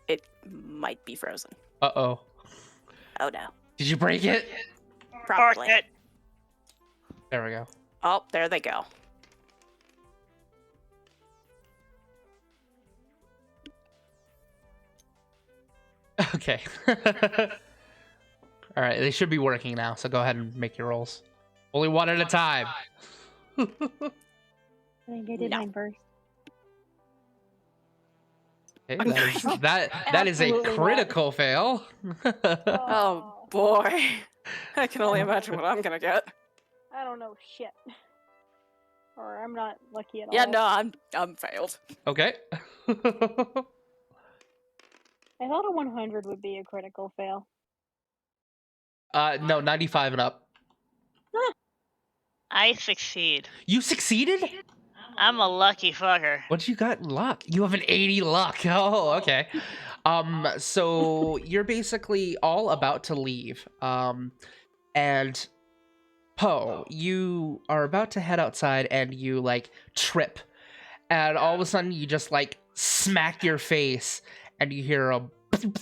It might be frozen. Uh-oh. Oh no. Did you break it? Probably. Park it. There we go. Oh, there they go. Okay. All right, they should be working now, so go ahead and make your rolls. Only one at a time. I think I did No. mine first. Okay, that is a Absolutely not. critical fail. Oh boy. I can only imagine what I'm gonna get. I don't know shit. Or I'm not lucky at all. Yeah, no, I'm failed. Okay. I thought a 100 would be a critical fail. No, 95 and up. I succeed. You succeeded? I'm a lucky fucker. What you got in luck? You have an 80 luck. Oh, okay. So you're basically all about to leave. And Poe, you are about to head outside and you like trip. And all of a sudden you just like smack your face and you hear a boop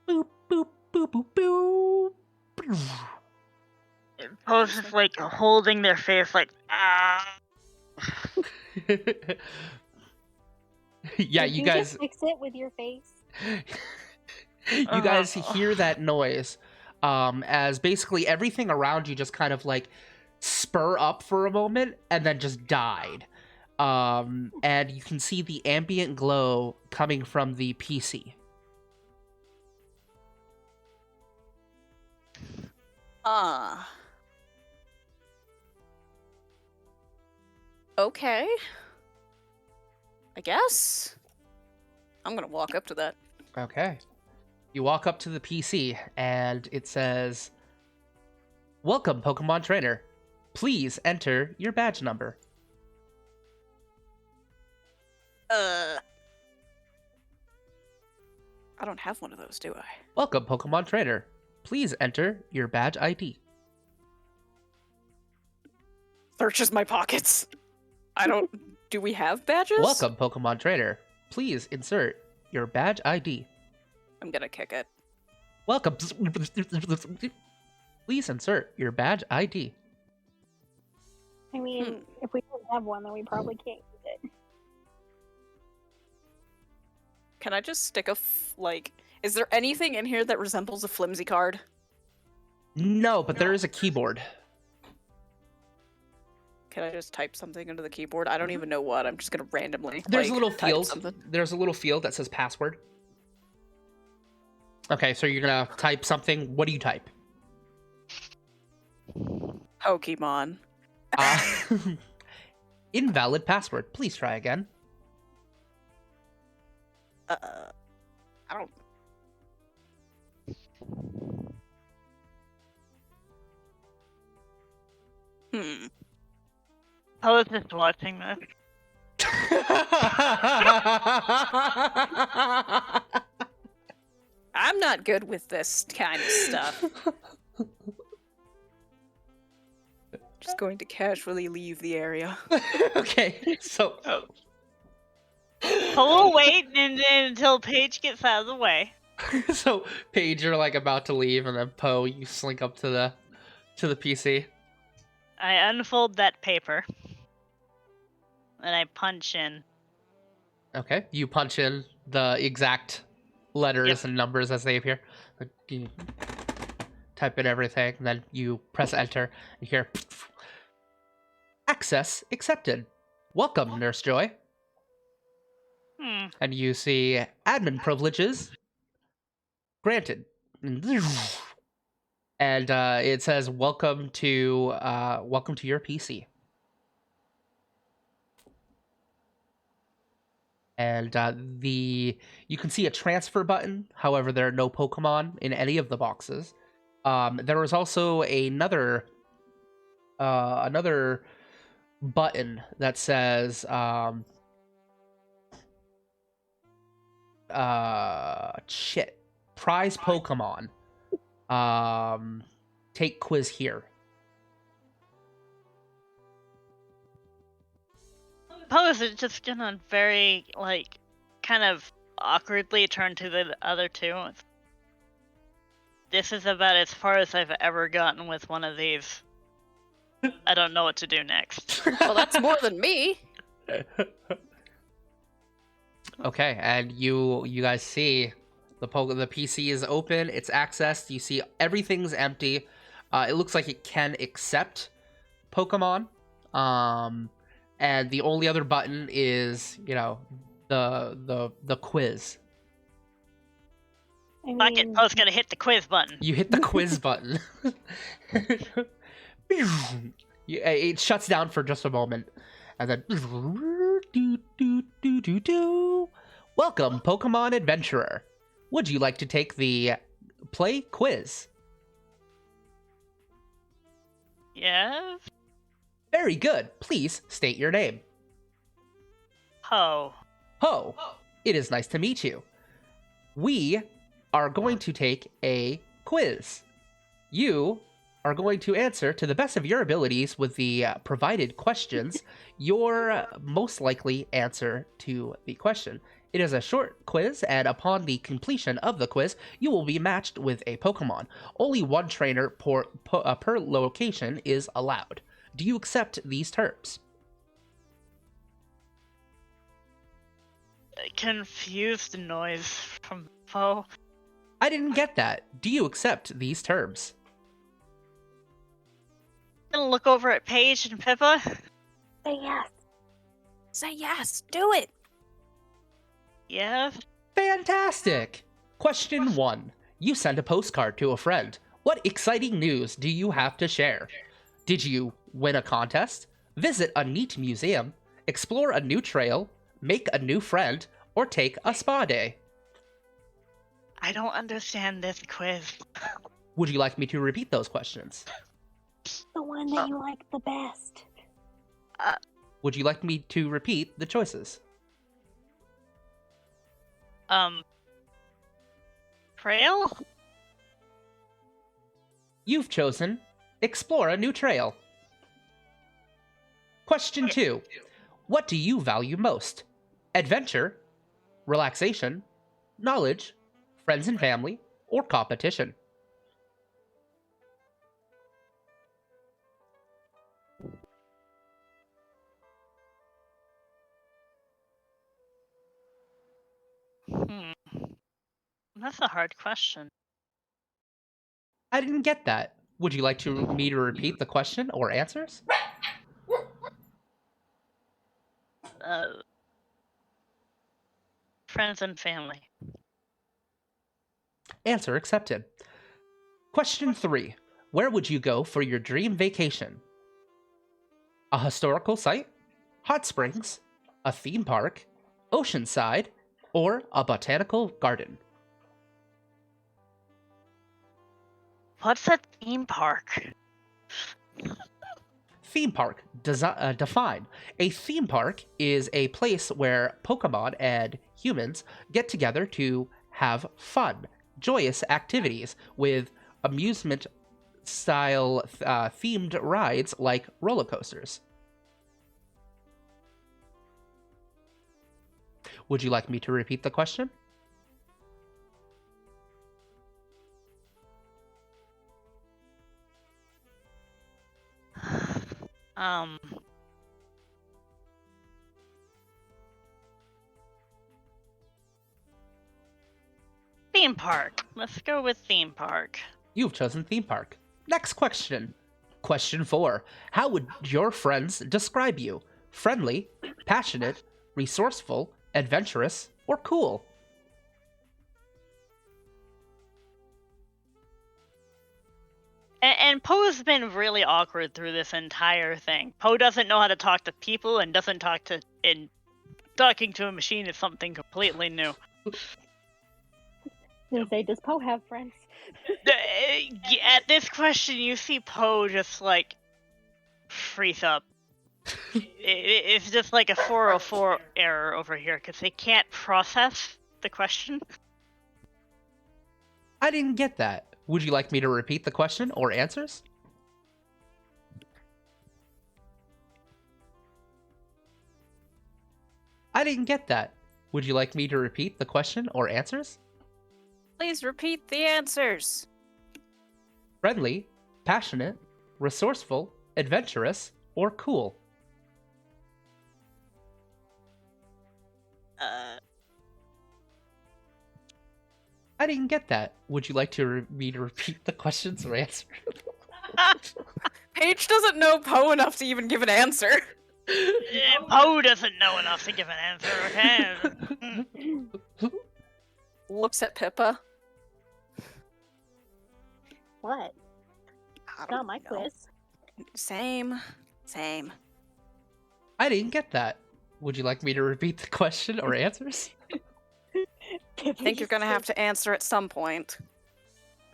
boop boop boop boop. Poe's just like holding their face like, ah. Yeah, Did you you guys just fix it with your face? you guys hear that noise as basically everything around you just kind of like spur up for a moment and then just died. And you can see the ambient glow coming from the PC. Okay. I guess. I'm gonna walk up to that. Okay. You walk up to the PC and it says, "Welcome, Pokemon Trainer. Please enter your badge number." I don't have one of those, do I? "Welcome, Pokemon Trainer. Please enter your badge ID." Searches my pockets. I don't. Do we have badges? "Welcome, Pokemon Trainer. Please insert your badge ID." I'm gonna kick it. "Welcome. Please insert your badge ID." I mean, if we don't have one, then we probably can't use it. Can I just stick a Is there anything in here that resembles a flimsy card? No, but there is a keyboard. Can I just type something into the keyboard? I don't even know what. I'm just gonna randomly. There's a like, little type field. something. There's a little field that says password. Okay, so you're gonna type something. What do you type? Pokemon. Invalid password. Please try again. I don't. I was just watching this. I'm not good with this kind of stuff. Just going to casually leave the area. Okay, so We'll wait until Paige gets out of the way. so Paige, you're like about to leave, and then Poe, you slink up to the PC. I unfold that paper. And I punch in. Okay, you punch in the exact letters and numbers as they appear. You type in everything, and then you press enter, and hear access accepted. Welcome, Nurse Joy. And you see admin privileges granted. And it says welcome to your PC. And you can see a transfer button. However, there are no Pokemon in any of the boxes. There was also another button that says prize Pokemon. Take quiz here. Suppose it's just gonna very, like, kind of awkwardly turn to the other two. This is about as far as I've ever gotten with one of these. I don't know what to do next. Well, that's more than me. Okay, and you guys see the PC is open, it's accessed, you see everything's empty. It looks like it can accept Pokemon. And the only other button is, the quiz. Fuck it, Poe's gonna hit the quiz button. You hit the quiz button. It shuts down for just a moment, and then welcome, Pokemon Adventurer. Would you like to take the play quiz? Yes? Very good. Please state your name. Ho. Ho. It is nice to meet you. We are going to take a quiz. You are going to answer to the best of your abilities with the provided questions your most likely answer to the question. It is a short quiz, and upon the completion of the quiz, you will be matched with a Pokemon. Only one trainer per location is allowed. Do you accept these terms? Confused noise from Poe. I didn't get that. Do you accept these terms? I'm gonna look over at Paige and Pippa. Say yes. Say yes. Do it. Yes? Fantastic! Question 1. You sent a postcard to a friend. What exciting news do you have to share? Did you win a contest, visit a neat museum, explore a new trail, make a new friend, or take a spa day? I don't understand this quiz. Would you like me to repeat those questions? The one that you like the best. Would you like me to repeat the choices? Trail? You've chosen explore a new trail. Question 2. What do you value most? Adventure, relaxation, knowledge, friends and family, or competition? That's a hard question. I didn't get that. Would you like me to repeat the question or answers? Friends and family. Answer accepted. Question 3. Where would you go for your dream vacation? A historical site? Hot springs? A theme park? Oceanside? Or a botanical garden? What's a theme park? Theme park. Define. A theme park is a place where Pokemon and humans get together to have fun, joyous activities with amusement style themed rides like roller coasters. Would you like me to repeat the question? Theme park. Let's go with theme park. You've chosen theme park. Next question. Question 4. How would your friends describe you? Friendly, passionate, resourceful, adventurous, or cool? And Poe's been really awkward through this entire thing. Poe doesn't know how to talk to people and doesn't talk to... And talking to a machine is something completely new. Does Poe have friends? At this question, you see Poe just, like, freeze up. It's just like a 404 error over here, because they can't process the question. I didn't get that. Would you like me to repeat the question or answers? I didn't get that. Would you like me to repeat the question or answers? Please repeat the answers. Friendly, passionate, resourceful, adventurous, or cool? I didn't get that. Would you like me to repeat the questions or answers? Paige doesn't know Poe enough to even give an answer. Poe doesn't know enough to give an answer, okay? Looks at Pippa. What? I don't Not my know. quiz. Same. I didn't get that. Would you like me to repeat the question or answers? I think you're gonna have to answer at some point.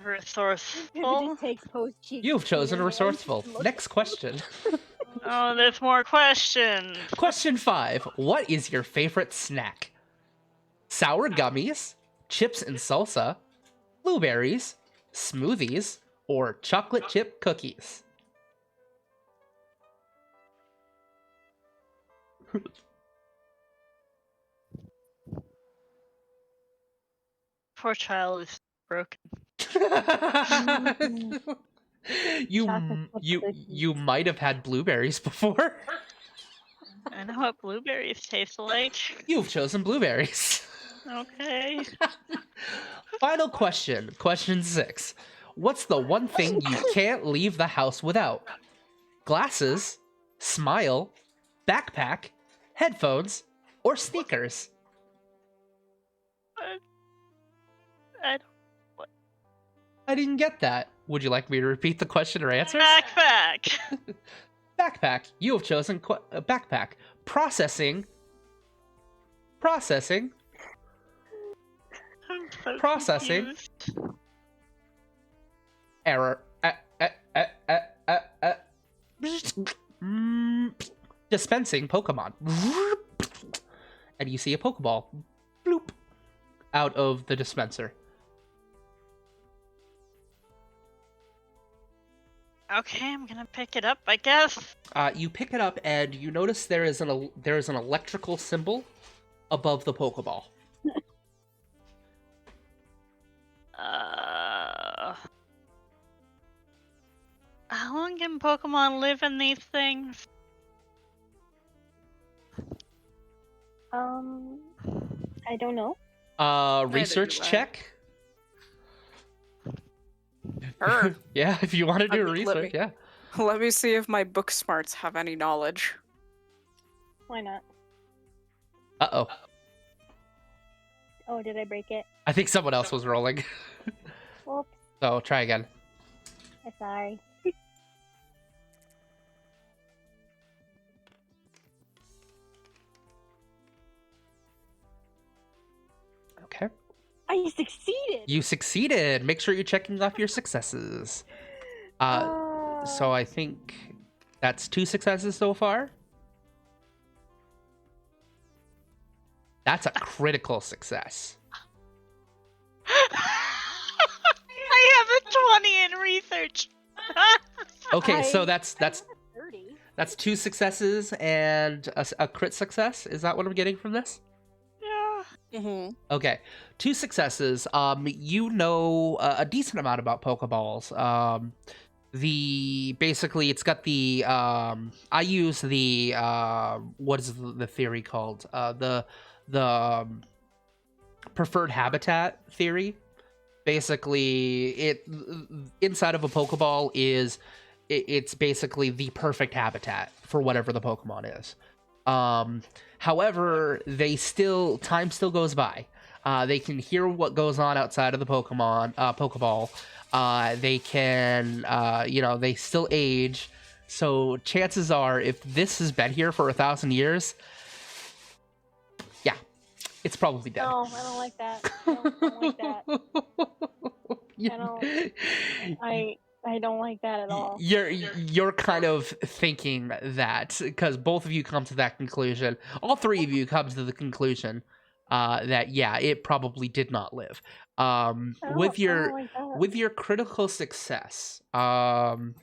Resourceful. Just takes Poe's cheek. You've chosen between her hands, resourceful. looks- Next question. Oh, there's more questions. Question 5. What is your favorite snack? Sour gummies, chips and salsa, blueberries, smoothies, or chocolate chip cookies? Poor child is broken. you Chocolate chip you cookies. you might have had blueberries before. I know what blueberries taste like. You've chosen blueberries. Okay. Final question. Question 6. What's the one thing you can't leave the house without? Glasses, smile, backpack, headphones, or sneakers? I don't... I didn't get that. Would you like me to repeat the question or answers? Backpack. Backpack. You have chosen backpack. Processing. I'm so Processing. confused. Error. Dispensing Pokemon. And you see a Pokeball. Bloop. Out of the dispenser. Okay, I'm gonna pick it up, I guess. You pick it up and you notice there is an electrical symbol above the Pokeball. How long can Pokemon live in these things? I don't know. Research do that. check. Sure. Yeah, if you want to do Let me- research, yeah. Let me see if my book smarts have any knowledge. Why not? Uh-oh. Oh, did I break it? I think someone else was rolling. Whoops. So try again. I'm sorry. Okay. I succeeded. You succeeded. Make sure you're checking off your successes. So I think that's 2 successes so far. That's a critical success. I have a 20 in research. Okay, so I that's got a 30. 2 successes and a crit success. Is that what I'm getting from this? Yeah. Mm-hmm. Okay, 2 successes. You know a decent amount about Pokeballs. Basically it's got the I use the what is the theory called? The preferred habitat theory. Basically, it inside of a Pokeball is it's basically the perfect habitat for whatever the Pokemon is. However, time still goes by. They can hear what goes on outside of the Pokeball. They can, they still age. So chances are, if this has been here for 1,000 years, yeah, it's probably dead. No, I don't like that. Don't like that. I don't like that at all. You're kind of thinking that because both of you come to that conclusion. All 3 of you come to the conclusion that yeah, it probably did not live. With your critical success, I'm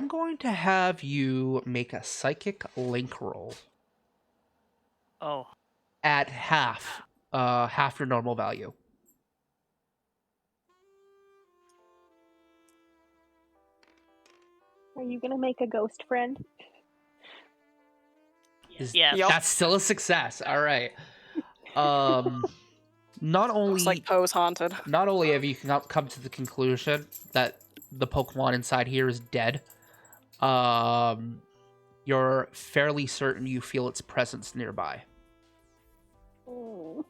going to have you make a psychic link roll Oh. at half your normal value. Are you gonna make a ghost friend? Yeah. Yep. That's still a success. All right. Not only Looks like Poe's haunted. Not only have you come to the conclusion that the Pokemon inside here is dead, you're fairly certain you feel its presence nearby. Mm.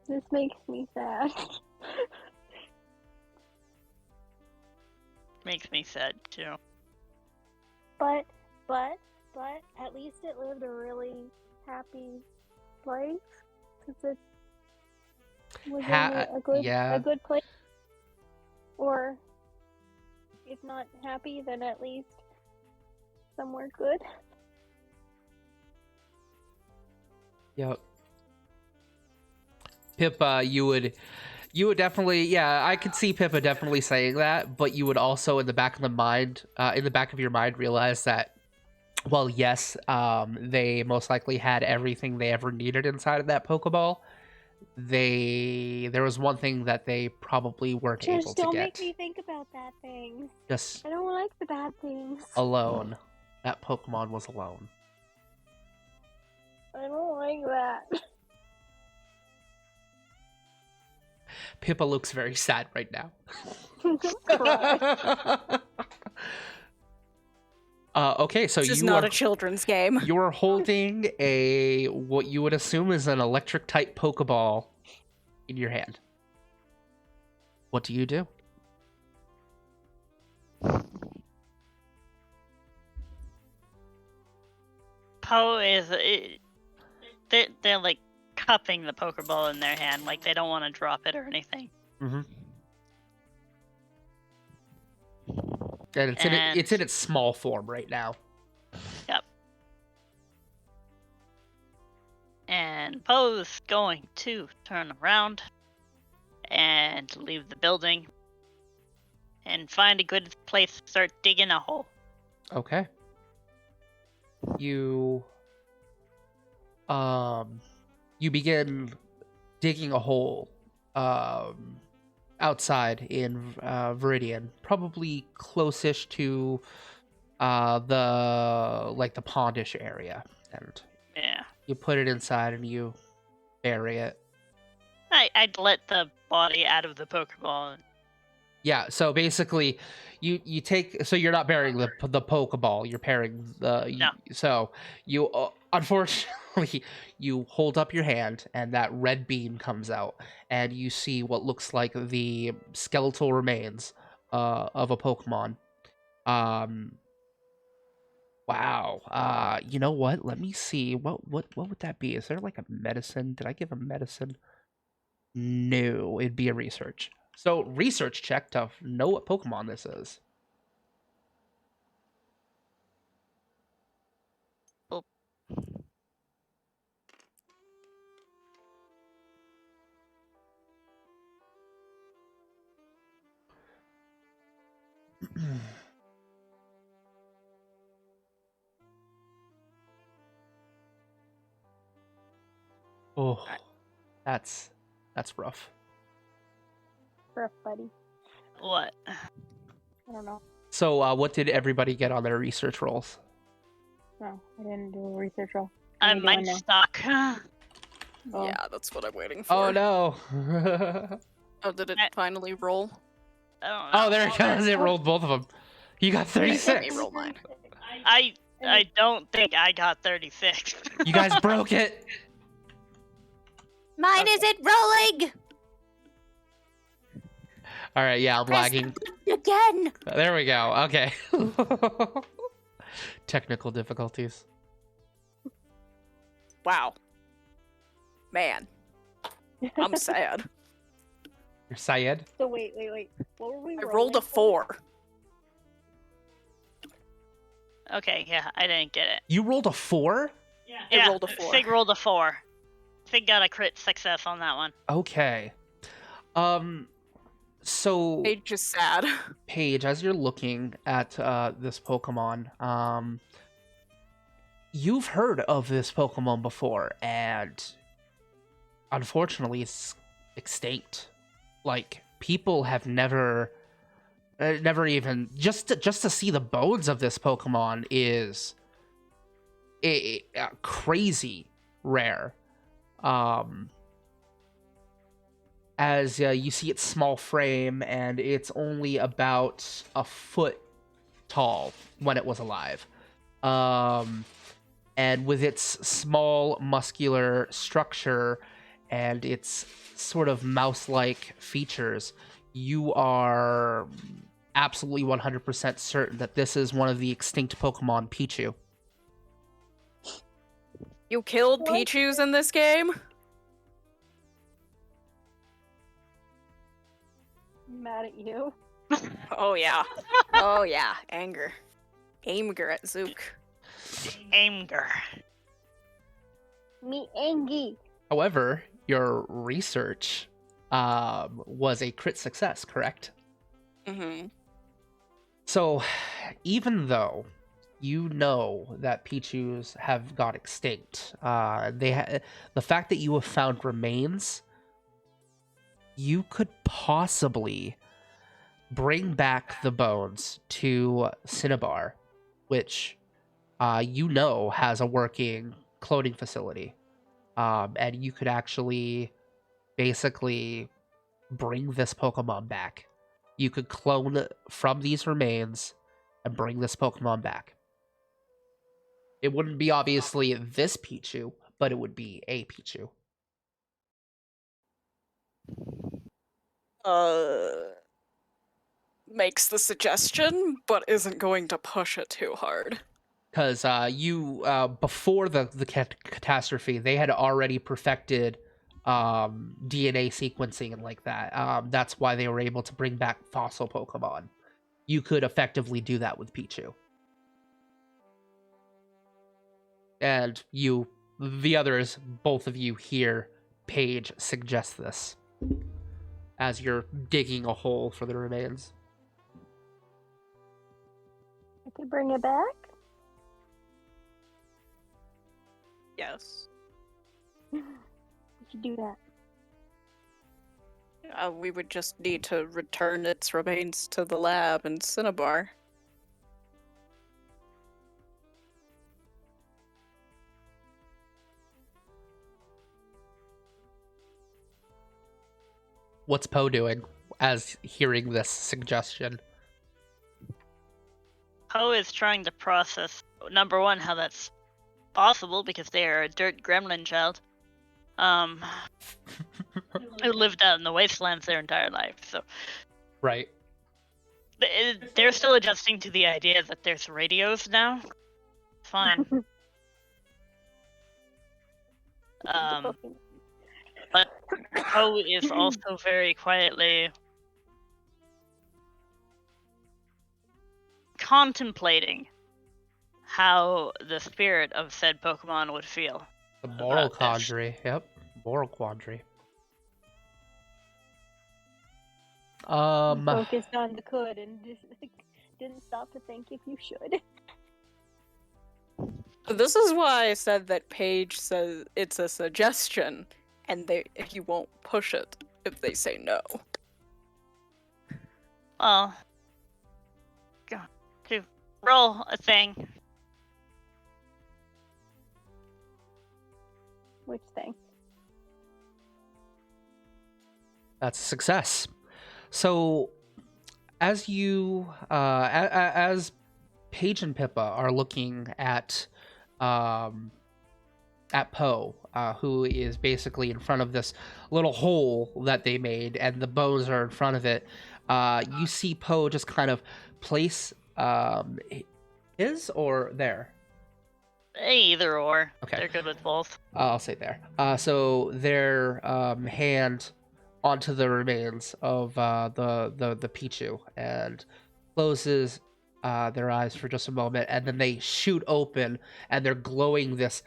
This makes me sad. Makes me sad too. But at least it lived a really happy life. Since it was in a good place. Or if not happy, then at least somewhere good. Yep. Pippa, you would definitely, yeah, I could see Pippa definitely saying that, but you would also in the back of your mind realize that, well, yes, they most likely had everything they ever needed inside of that Pokeball. There was one thing that they probably weren't able to Just don't get. make me think about bad things. Just I don't like the bad things. alone. That Pokemon was alone. I don't like that. Pippa looks very sad right now. Cry. Okay, so This is you not are a children's game. you are holding what you would assume is an electric type Pokeball in your hand. What do you do? Poe is they're like cupping the Pokeball in their hand, like they don't want to drop it or anything. Mm-hmm. And it's in its small form right now. Yep. And Poe's going to turn around and leave the building and find a good place to start digging a hole. Okay. You begin digging a hole outside in Viridian, probably close-ish to the pondish area. And Yeah. You put it inside and you bury it. I'd let the body out of the Pokeball. Yeah, so basically, you take, so you're not burying the Pokeball, you're pairing the. No. So you unfortunately you hold up your hand and that red beam comes out and you see what looks like the skeletal remains of a Pokemon. Wow. You know what? Let me see. What would that be? Is there like a medicine? Did I give a medicine? No, it'd be a research. So research check to know what Pokemon this is. Oh. Oh, that's rough. Rough, buddy. What? I don't know. So what did everybody get on their research rolls? No, I didn't do a research roll. I'm What are you mind doing stuck. Oh. Yeah, that's what I'm waiting for. Oh no. Oh, did it I- finally roll? I don't know. Oh, there it goes. It rolled both of them. You got Let me 36. roll mine. I don't think I got 36. You guys broke it. Mine isn't rolling All right, yeah, I'm lagging. again. There we go. Okay. Technical difficulties. Wow. Man. I'm sad. You're Syed. So wait. What were we I rolling rolled a for? 4. Okay, yeah, I didn't get it. You rolled a 4? Yeah, rolled a 4. Fig rolled a 4. Fig got a crit success on that one. Okay. So Paige is sad. Paige, as you're looking at this Pokemon, you've heard of this Pokemon before, and unfortunately, it's extinct. Like, people have never even just to see the bones of this Pokemon is crazy rare. As you see its small frame, and it's only about a foot tall when it was alive. And with its small muscular structure and its sort of mouse-like features, you are absolutely 100% certain that this is one of the extinct Pokemon Pichu. You killed What? Pichus in this game? Mad at you. Oh yeah. Oh yeah. Anger. Anger at Zook. Anger. Me angry. However, your research was a crit success, correct? Mm-hmm. So, even though you know that Pichus have got extinct, the fact that you have found remains, you could possibly bring back the bones to Cinnabar, which you know has a working cloning facility. And you could actually basically bring this Pokemon back. You could clone from these remains and bring this Pokemon back. It wouldn't be obviously this Pichu, but it would be a Pichu. Makes the suggestion, but isn't going to push it too hard. Because before the catastrophe, they had already perfected DNA sequencing and like that. That's why they were able to bring back fossil Pokemon. You could effectively do that with Pichu. And the others, both of you here, Paige suggests this as you're digging a hole for the remains. I could bring it back. Yes. We could do that. We would just need to return its remains to the lab in Cinnabar. What's Poe doing as hearing this suggestion? Poe is trying to process, number one, how that's possible because they are a dirt gremlin child. Who lived out in the wastelands their entire life. So Right. they're still adjusting to the idea that there's radios now. Fine. But Poe is also very quietly contemplating how the spirit of said Pokemon would feel. The moral about this. quandary. Yep. Moral quandary. Focused on the could and just didn't stop to think if you should. This is why I said that Paige says it's a suggestion, and he won't push it if they say no. Well, go to roll a thing. Which thing? That's a success. So, as as Paige and Pippa are looking at Poe, who is basically in front of this little hole that they made, and the bones are in front of it, you see Poe just kind of place his or their. Either or. Okay. They're good with both. I'll say there. So their hand onto the remains of the Pichu and closes their eyes for just a moment, and then they shoot open, and they're glowing this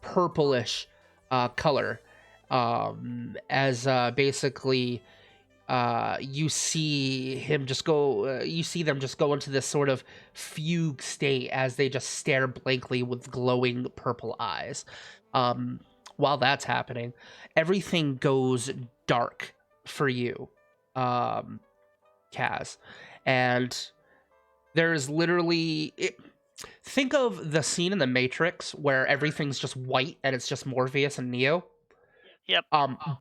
purplish color as basically you see him just go. You see them just go into this sort of fugue state as they just stare blankly with glowing purple eyes. While that's happening, everything goes dark for you, Kaz, and there's literally. Think of the scene in The Matrix where everything's just white and it's just Morpheus and Neo. Yep.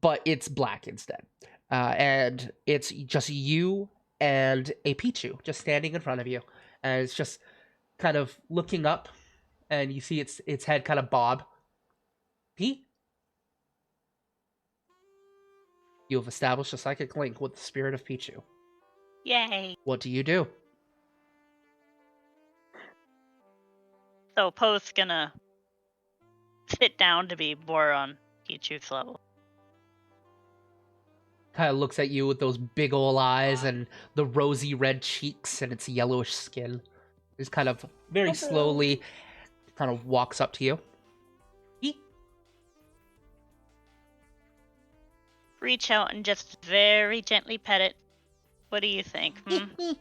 But it's black instead. And it's just you and a Pichu just standing in front of you. And it's just kind of looking up, and you see its head kind of bob. Pete? You have established a psychic link with the spirit of Pichu. Yay. What do you do? So Poe's gonna sit down to be more on Pichu's level. Kind of looks at you with those big ol' eyes and the rosy red cheeks and its yellowish skin. Just kind of very slowly kind of walks up to you. Eek. Reach out and just very gently pet it. What do you think?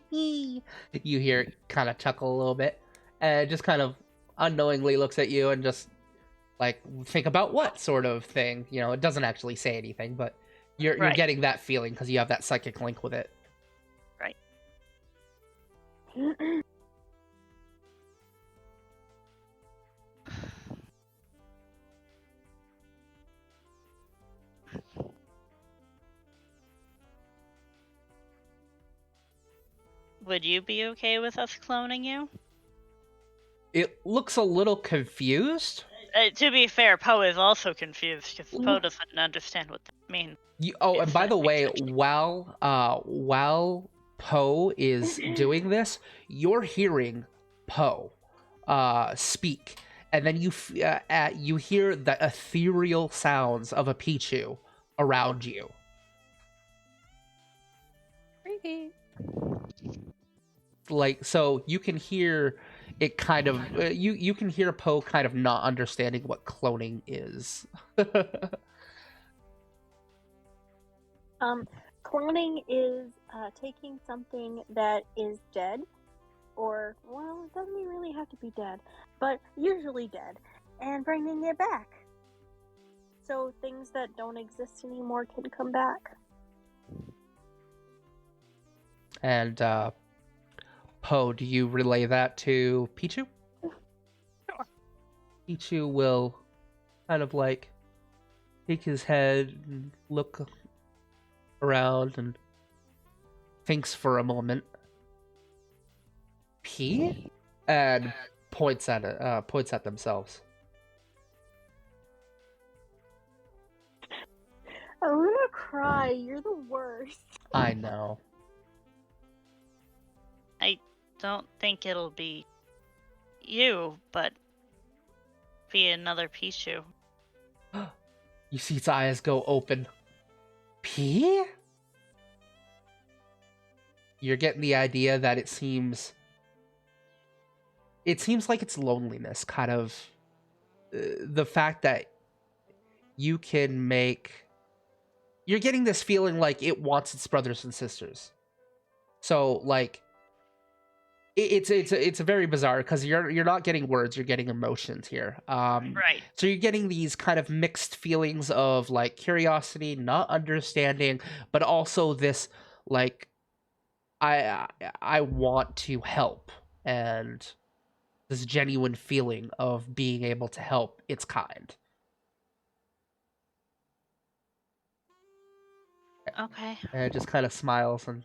You hear it kind of chuckle a little bit, and just kind of unknowingly looks at you and just like, think about what sort of thing. You know, it doesn't actually say anything, but you're Right. getting that feeling because you have that psychic link with it. Right. Would you be okay with us cloning you? It looks a little confused. To be fair, Poe is also confused because Poe doesn't understand what that means. And by the way, while Poe is doing this, you're hearing Poe speak, and then you hear the ethereal sounds of a Pichu around you. Creepy. Like, so you can hear it kind of you can hear Poe kind of not understanding what cloning is. Cloning is taking something that is dead, or, well, it doesn't even really have to be dead, but usually dead, and bringing it back. So things that don't exist anymore can come back. And Poe, do you relay that to Pichu? Sure. Pichu will kind of like take his head and look around and thinks for a moment. P? And points at themselves. I'm gonna cry. You're the worst. I know. I don't think it'll be you, but be another Pichu. You see its eyes go open. P? You're getting the idea that it seems like it's loneliness, kind of the fact that you can make. You're getting this feeling like it wants its brothers and sisters. So like, it's a very bizarre because you're not getting words, you're getting emotions here. Right. So you're getting these kind of mixed feelings of like curiosity, not understanding, but also this like, I want to help, and this genuine feeling of being able to help its kind. Okay. And it just kind of smiles, and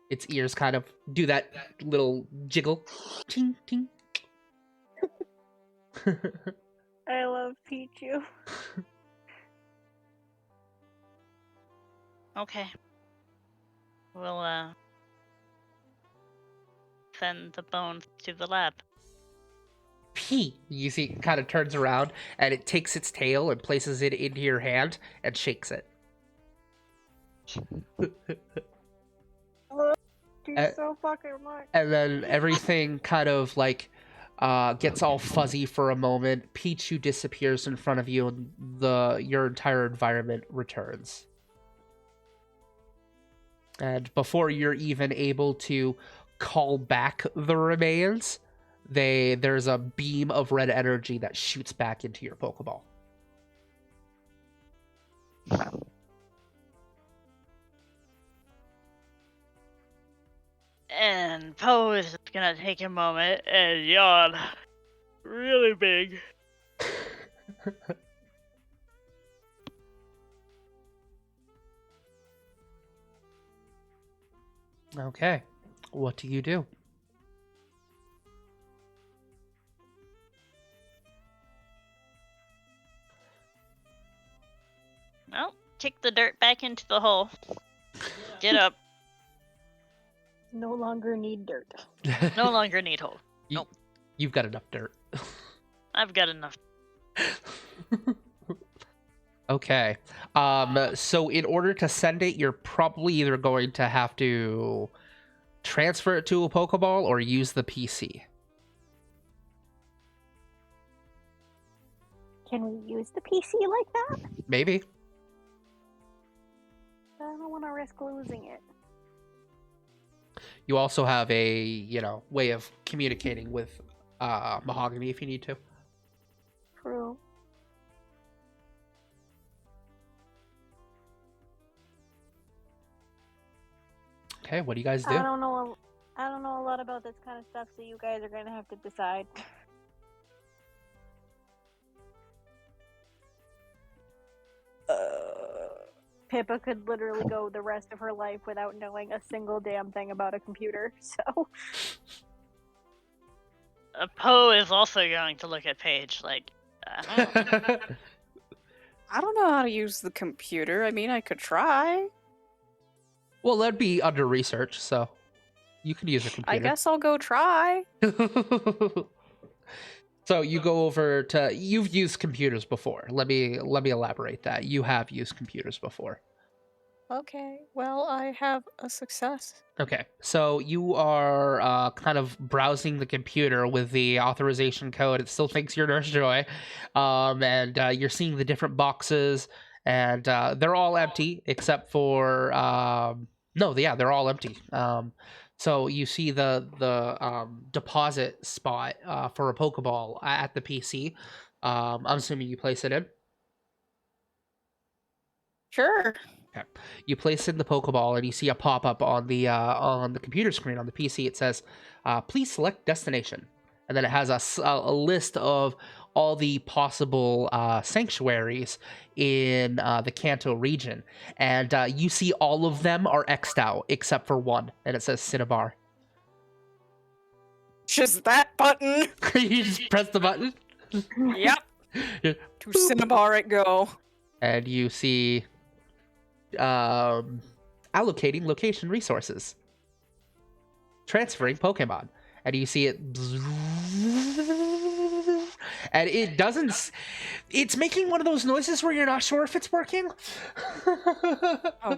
its ears kind of do that little jiggle. Ting, ting. I love Pichu. Okay. We'll send the bones to the lab. P. You see, it kind of turns around, and it takes its tail and places it into your hand and shakes it. She's so fucking much. And then everything kind of like gets all fuzzy for a moment. Pichu disappears in front of you, and your entire environment returns. And before you're even able to call back the remains, there's a beam of red energy that shoots back into your Pokeball. And Poe is gonna take a moment and yawn really big. Okay. What do you do? Well, kick the dirt back into the hole. Get up. No longer need dirt. No longer need hole. You've got enough dirt. I've got enough. Okay. So in order to send it, you're probably either going to have to transfer it to a Pokeball or use the PC. Can we use the PC like that? Maybe. I don't want to risk losing it. You also have a, way of communicating with Mahogany if you need to. True. Okay, what do you guys do? I don't know a lot about this kind of stuff, so you guys are gonna have to decide. Pippa could literally go the rest of her life without knowing a single damn thing about a computer, so... Poe is also going to look at Paige like, I don't know. I don't know how to use the computer. I mean, I could try. Well, that'd be under research, so you can use a computer. I guess I'll go try. So you go over to. You've used computers before. Let me elaborate that. You have used computers before. Okay, well, I have a success. Okay, so you are kind of browsing the computer with the authorization code. It still thinks you're Nurse Joy, and you're seeing the different boxes, and they're all empty except for they're all empty. So you see the deposit spot for a Pokeball at the PC. I'm assuming you place it in. Sure. Okay. You place in the Pokeball, and you see a pop-up on the computer screen on the PC. It says, "Please select destination," and then it has a list of all the possible sanctuaries in the Kanto region, and you see all of them are X'd out except for one, and it says Cinnabar. Just that button. You just press the button. Yep. Yeah. To Cinnabar it go. And you see allocating location resources, transferring Pokemon, and you see it, and it doesn't. It's making one of those noises where you're not sure if it's working. Oh no!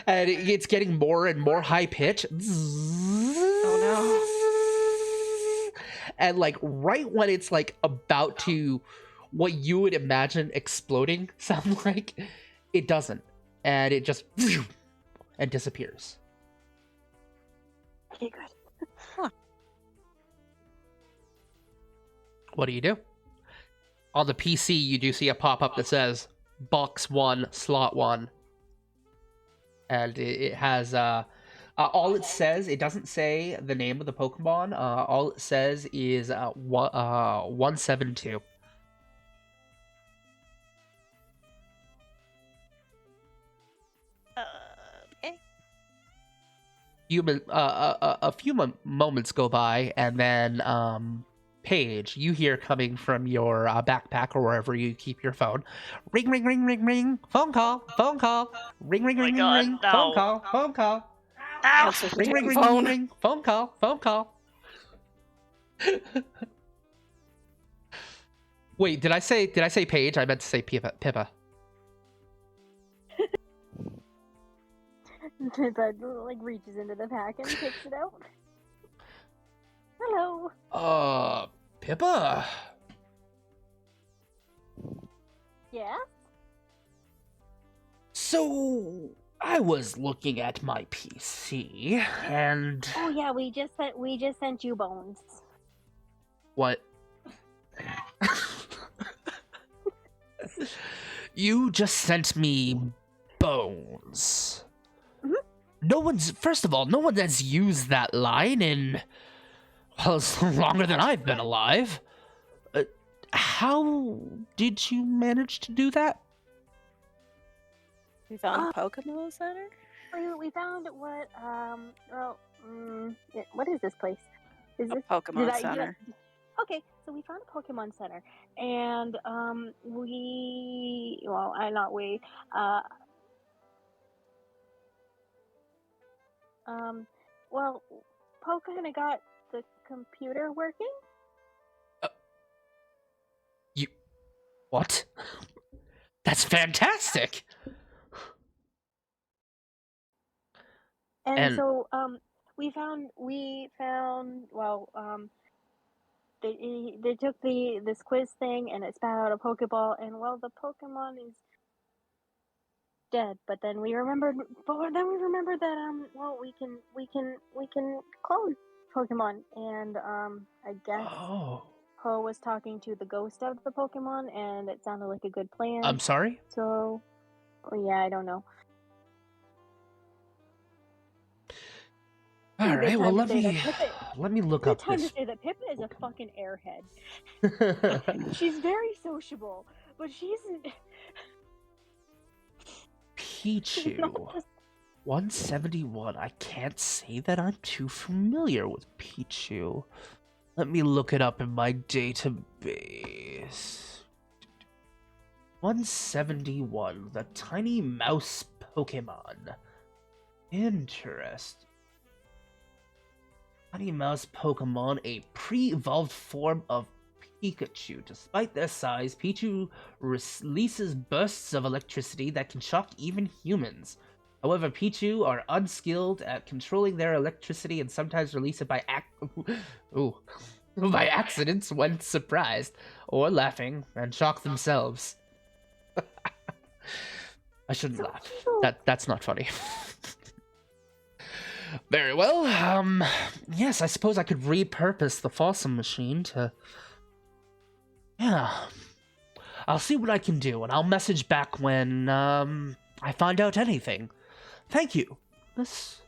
And it's getting more and more high pitch. Oh no! And like right when it's like about to, what you would imagine exploding sound like, it doesn't, and it just and disappears. Okay, good. What do you do? On the PC, you do see a pop-up that says Box 1, Slot 1. And it has, all it says, it doesn't say the name of the Pokemon. All it says is 172. Okay. A few moments go by, and then, Paige, you hear coming from your backpack or wherever you keep your phone. Ring, ring, ring, ring, ring. Phone call, phone call. Ring, ring, Oh my ring, ring, God, ring. no. Phone call, phone call. Ow! Answer the Ring, ring, damn ring, ring, phone. ring. Phone call, phone call. Wait, did I say Paige? I meant to say Pippa. But like reaches into the pack and takes it out. Hello. Pippa. Yeah. So I was looking at my PC, and Oh yeah, we just sent you bones. what? You just sent me bones. First of all, no one has used that line in, well, it's longer than I've been alive. How did you manage to do that? We found a Pokemon Center. We found what what is this place? Is A this Pokemon Center. Okay, so we found a Pokemon Center, and Poe kind of got the computer working. What? That's fantastic. And so we found they took this quiz thing and it spat out a Pokeball, and the Pokemon is dead. But then we remembered that we can clone Pokemon, and I guess Poe was talking to the ghost of the Pokemon, and it sounded like a good plan. I'm sorry? So, yeah, I don't know. All right, well, let me look up Time this. to say that Pippa is a fucking airhead. She's very sociable, but she isn't. Pichu. 171. I can't say that I'm too familiar with Pichu. Let me look it up in my database. 171. The tiny mouse Pokemon. Interesting. Tiny mouse Pokemon, a pre-evolved form of Pikachu. Despite their size, Pichu releases bursts of electricity that can shock even humans. However, Pichu are unskilled at controlling their electricity and sometimes release it by accidents when surprised or laughing and shock themselves. I shouldn't laugh. That's not funny. Very well. Yes, I suppose I could repurpose the Fossum machine to... Yeah. I'll see what I can do, and I'll message back when, I find out anything. Thank you. This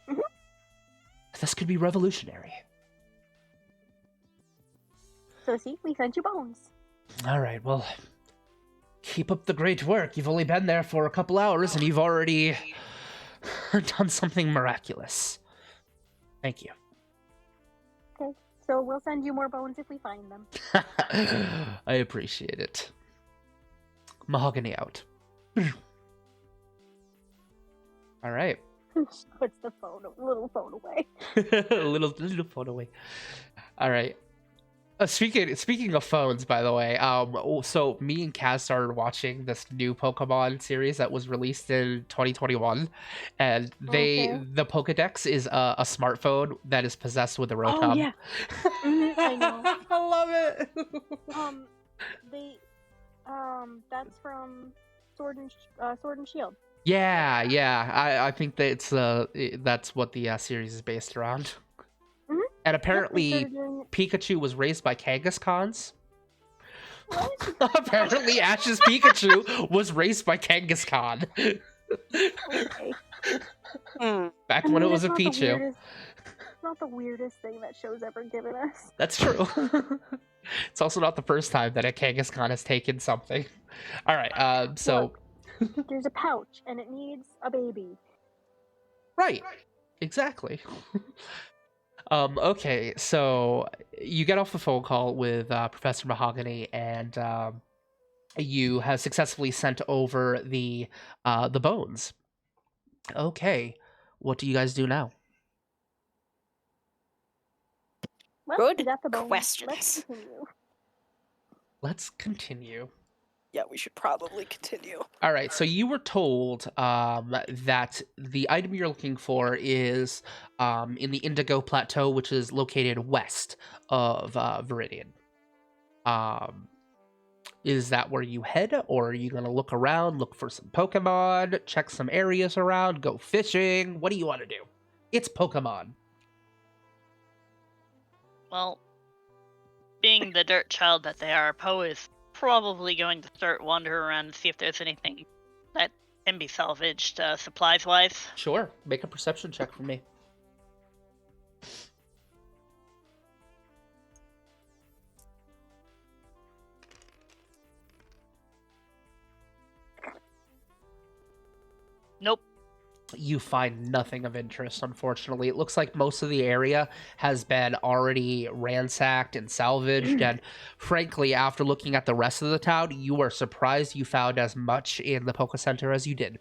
could be revolutionary. So see, we sent you bones. All right, well, keep up the great work. You've only been there for a couple hours, and you've already done something miraculous. Thank you. Okay, so we'll send you more bones if we find them. I appreciate it. Mahogany out. All right. Puts the little phone away. little phone away. All right. Speaking of phones, by the way, so me and Kaz started watching this new Pokemon series that was released in 2021, and the Pokedex is a smartphone that is possessed with a Rotom. Oh yeah, I know. I love it. That's from Sword and Shield. Yeah. I think that that's what the series is based around. Mm-hmm. And apparently, Yep, doing... Pikachu was raised by Kangaskhan's. What? Apparently, Ash's Pikachu was raised by Kangaskhan. Okay. Back when it was a Pichu. It's not the weirdest thing that show's ever given us. That's true. It's also not the first time that a Kangaskhan has taken something. All right, so... Look, there's a pouch, and it needs a baby. Right. Exactly. Okay, so you get off the phone call with Professor Mahogany, and you have successfully sent over the bones. Okay, what do you guys do now? Well, Good we got the bones. questions. Let's continue. Yeah, we should probably continue. All right, so you were told that the item you're looking for is in the Indigo Plateau, which is located west of Viridian. Is that where you head, or are you going to look around, look for some Pokemon, check some areas around, go fishing? What do you want to do? It's Pokemon. Well, being the dirt child that they are, Poe is probably going to start wandering around and see if there's anything that can be salvaged supplies-wise. Sure. Make a perception check for me. Nope. You find nothing of interest, unfortunately. It looks like most of the area has been already ransacked and salvaged, and frankly, after looking at the rest of the town, you are surprised you found as much in the Poke Center as you did.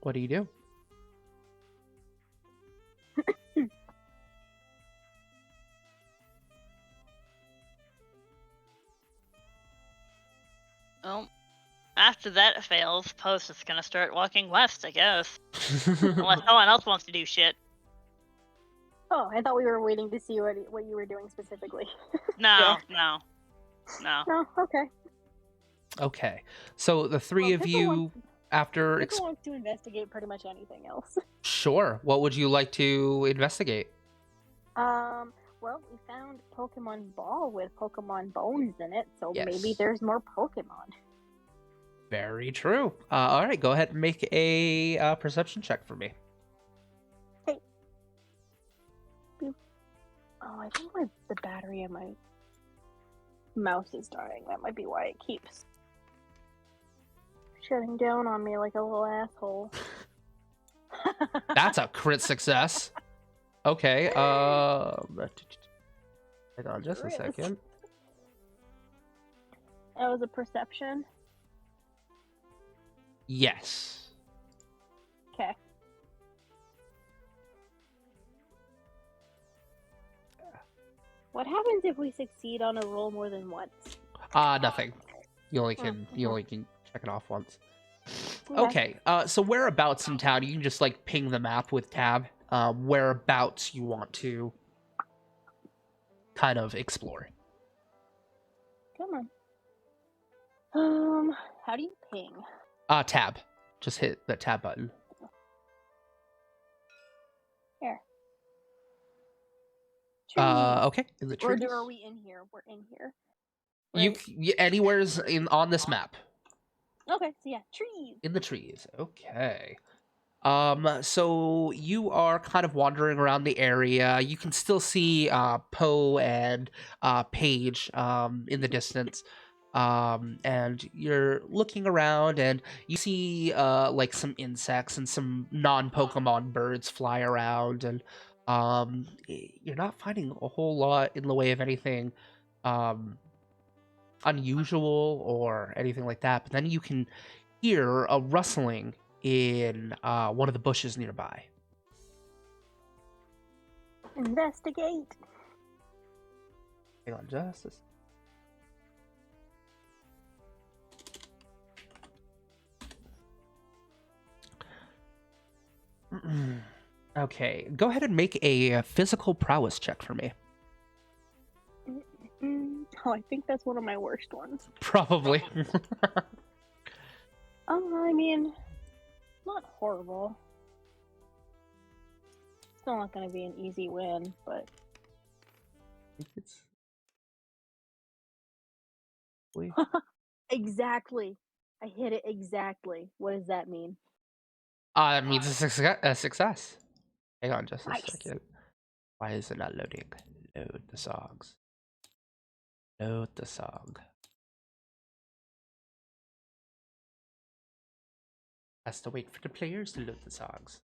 What do you do? Well, after that fails, Poe's just gonna start walking west, I guess. Unless someone else wants to do shit. Oh, I thought we were waiting to see what you were doing specifically. No. No, okay. Okay, so the three of you, after... Pippa wants to investigate pretty much anything else. Sure. What would you like to investigate? Well, we found Pokemon Ball with Pokemon Bones in it, so Yes. maybe there's more Pokemon. Very true. All right, go ahead and make a perception check for me. Hey. Oh, I think the battery in my mouse is dying. That might be why it keeps shutting down on me like a little asshole. That's a crit success. Okay, hang on just a second. That was a perception? Yes. Okay. What happens if we succeed on a roll more than once? Nothing. You only can check it off once. Okay, so whereabouts in town, you can just like ping the map with tab, whereabouts you want to kind of explore. Come on. How do you ping? Tab. Just hit the tab button. Here. Trees. Okay, in the Or trees. are we in here? We're in here. You Right. anywhere's on this map. Okay, so yeah, trees. In the trees. Okay. So you are kind of wandering around the area. You can still see Poe and Paige in the distance. And you're looking around and you see like some insects and some non-Pokemon birds fly around, and you're not finding a whole lot in the way of anything um unusual or anything like that. But then you can hear a rustling in one of the bushes nearby. Investigate. Hang on just a second. Okay, go ahead and make a physical prowess check for me. Oh, I think that's one of my worst ones. Probably. I mean, not horrible. Still not gonna be an easy win, but It's... exactly. I hit it exactly. What does that mean? That means a success. Hang on just a Nice. second. Why is it not loading? Load the songs. Load the song. Has to wait for the players to load the songs.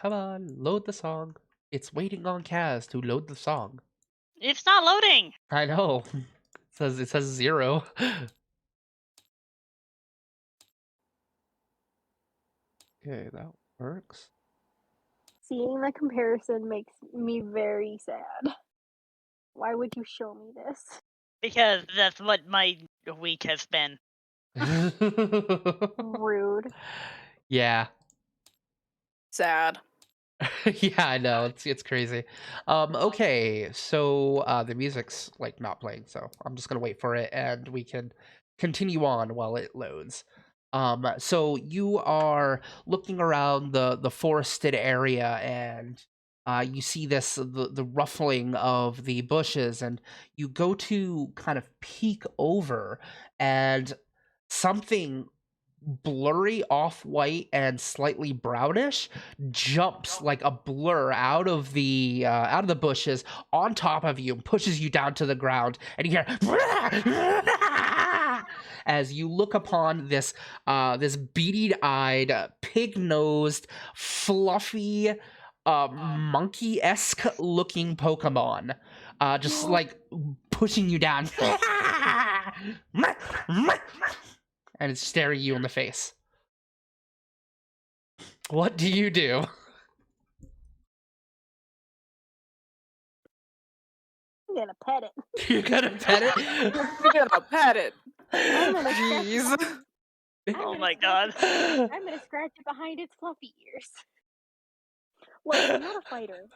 Come on, load the song. It's waiting on Kaz to load the song. It's not loading. I know. It says 0. Okay, that works. Seeing the comparison makes me very sad. Why would you show me this? Because that's what my week has been. Rude. Yeah. Sad. Yeah, I know. It's crazy. Okay, so the music's like not playing, so I'm just gonna wait for it and we can continue on while it loads. So you are looking around the forested area and you see the ruffling of the bushes, and you go to kind of peek over, and something blurry off-white and slightly brownish jumps like a blur out of the bushes on top of you and pushes you down to the ground, and you hear as you look upon this beady-eyed, pig-nosed, fluffy, monkey-esque looking Pokemon, just like pushing you down. And it's staring you in the face. What do you do? I'm gonna pet it. You're gonna pet it? You're gonna pet it. I'm gonna Jeez. Oh my god. I'm gonna scratch it behind its fluffy ears. Look, I'm not a fighter.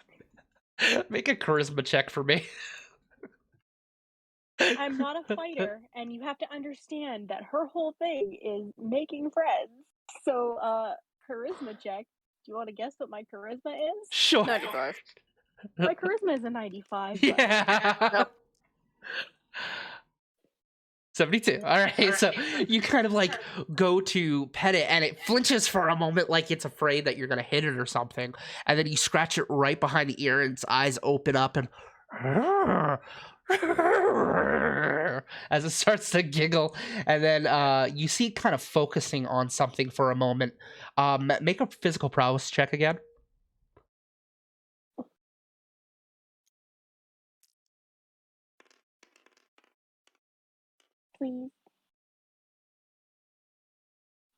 Make a charisma check for me. I'm not a fighter, and you have to understand that her whole thing is making friends. So, charisma check. Do you want to guess what my charisma is? Sure. 95. My charisma is a 95. But Yeah. Yep. 72. All right. So you kind of like go to pet it, and it flinches for a moment like it's afraid that you're going to hit it or something. And then you scratch it right behind the ear, and its eyes open up and as it starts to giggle. And then you see it kind of focusing on something for a moment. Make a physical prowess check again. please.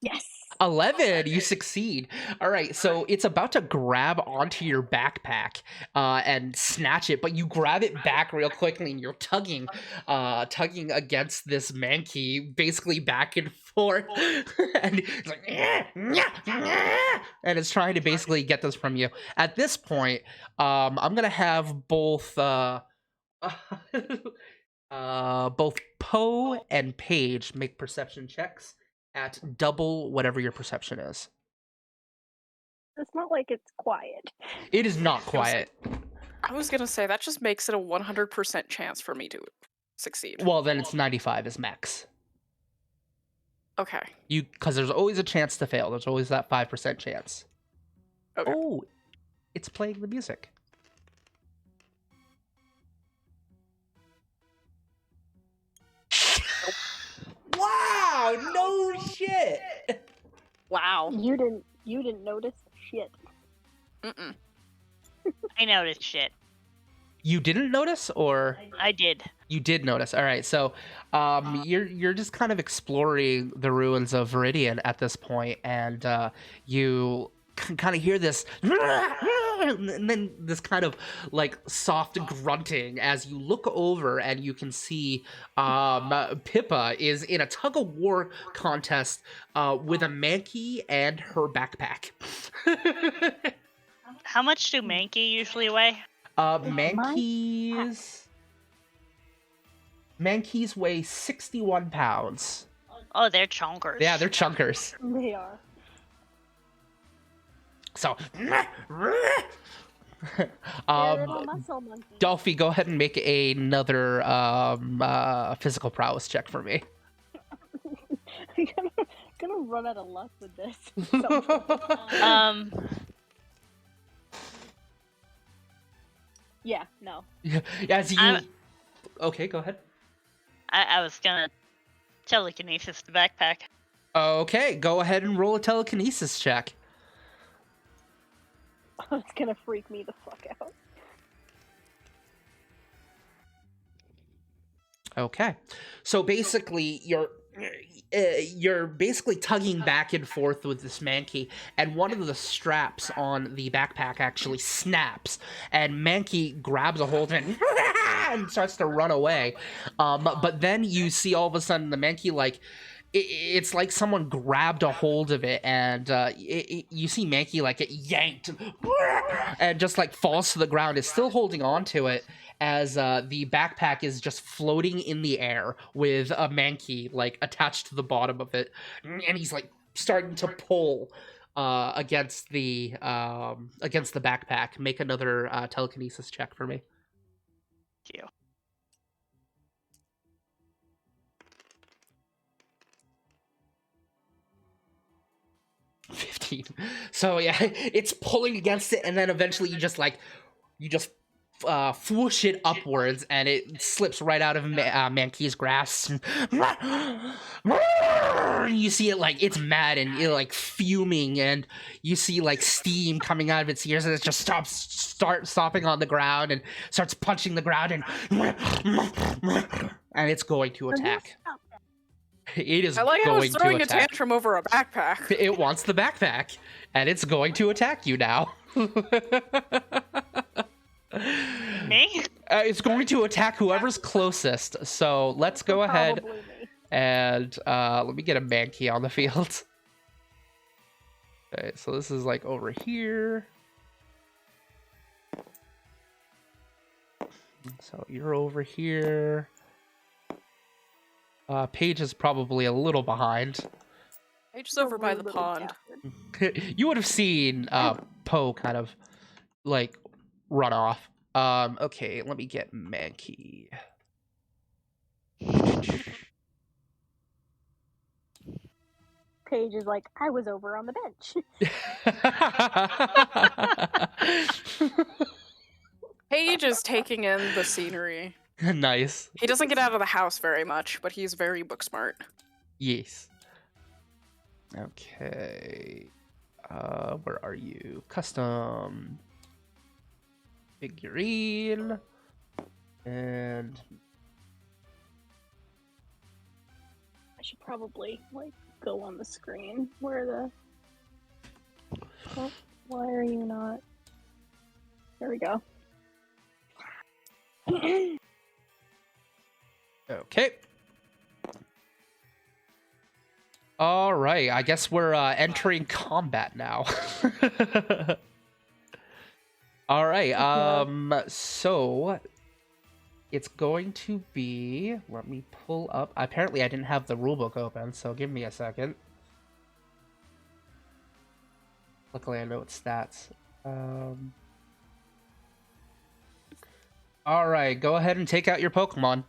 Yes. 11, you succeed. All right, so it's about to grab onto your backpack and snatch it, but you grab it back real quickly, and you're tugging against this Mankey, basically back and forth, and it's like, and it's trying to basically get this from you. At this point, I'm gonna have both Both Poe and Paige make perception checks at double whatever your perception is. It's not like it's quiet. It is not quiet. I was gonna say that just makes it a 100% chance for me to succeed. Well, then it's 95 is max. Okay. Because there's always a chance to fail. There's always that 5% chance. Okay. Oh, it's playing the music. Wow! No shit. Wow. You didn't notice shit. Mm-mm. I noticed shit. You didn't notice, or I did. you did notice? All right, so you're just kind of exploring the ruins of Viridian at this point, and you kind of hear this, and then this kind of like soft grunting as you look over, and you can see Pippa is in a tug of war contest with a Mankey and her backpack. How much do Mankey usually weigh? Mankeys weigh 61 pounds. Oh, they're chonkers. Yeah, they're chunkers. They are. So, They're little muscle monkeys. Dolphy, go ahead and make another physical prowess check for me. I'm gonna run out of luck with this. Yeah, no. As you... Okay, go ahead. I was gonna telekinesis the backpack. Okay, go ahead and roll a telekinesis check. It's gonna freak me the fuck out. Okay, so basically you're basically tugging back and forth with this Mankey, and one of the straps on the backpack actually snaps, and Mankey grabs a hold of it and starts to run away. But then you see all of a sudden the Mankey, like, it's like someone grabbed a hold of it, and you see Mankey like get yanked and just like falls to the ground. Is still holding on to it as the backpack is just floating in the air with a Mankey like attached to the bottom of it, and he's like starting to pull against the backpack. Make another telekinesis check for me. Thank you. $15. So yeah, it's pulling against it, and then eventually you just whoosh it upwards, and it slips right out of Mankey's grasp. You see it like it's mad and like fuming, and you see like steam coming out of its ears, and it just starts stomping on the ground and starts punching the ground, and it's going to attack. It is I like how going it's throwing to a attack. tantrum over a backpack. It wants the backpack, and it's going to attack you now. Me? It's going to attack whoever's closest. So let's go ahead Probably me. and let me get a Mankey on the field. Okay, so this is like over here. So you're over here. Paige is probably a little behind. Paige over by the Little pond. bastard. You would have seen Poe kind of like run off. Okay, let me get Mankey. Paige is like, I was over on the bench. Paige is taking in the scenery. Nice. He doesn't get out of the house very much, but he's very book smart. Yes. Okay. Where are you? Custom figurine. And I should probably like go on the screen where the. Oh, why are you not? There we go. okay. All right. I guess we're entering combat now. All right. So It's going to be... Let me pull up... Apparently, I didn't have the rulebook open, so give me a second. Luckily, I know its stats. Alright, go ahead and take out your Pokemon.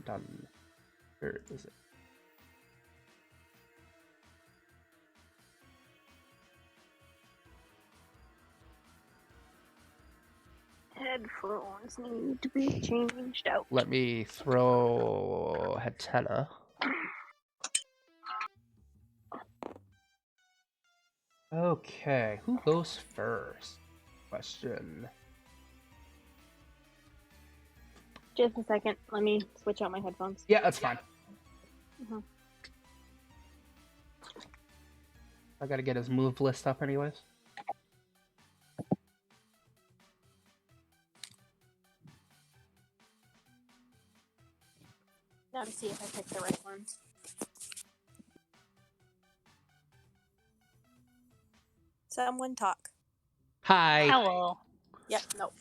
Dun. Where is it? Headphones need to be changed out. Let me throw Hatena. Okay, who goes first? Question. Just a second. Let me switch out my headphones. Yeah, that's fine. Mhm. I gotta get his move list up anyways. Now to see if I picked the right ones. Someone talk. Hi. Hello. Yep, no.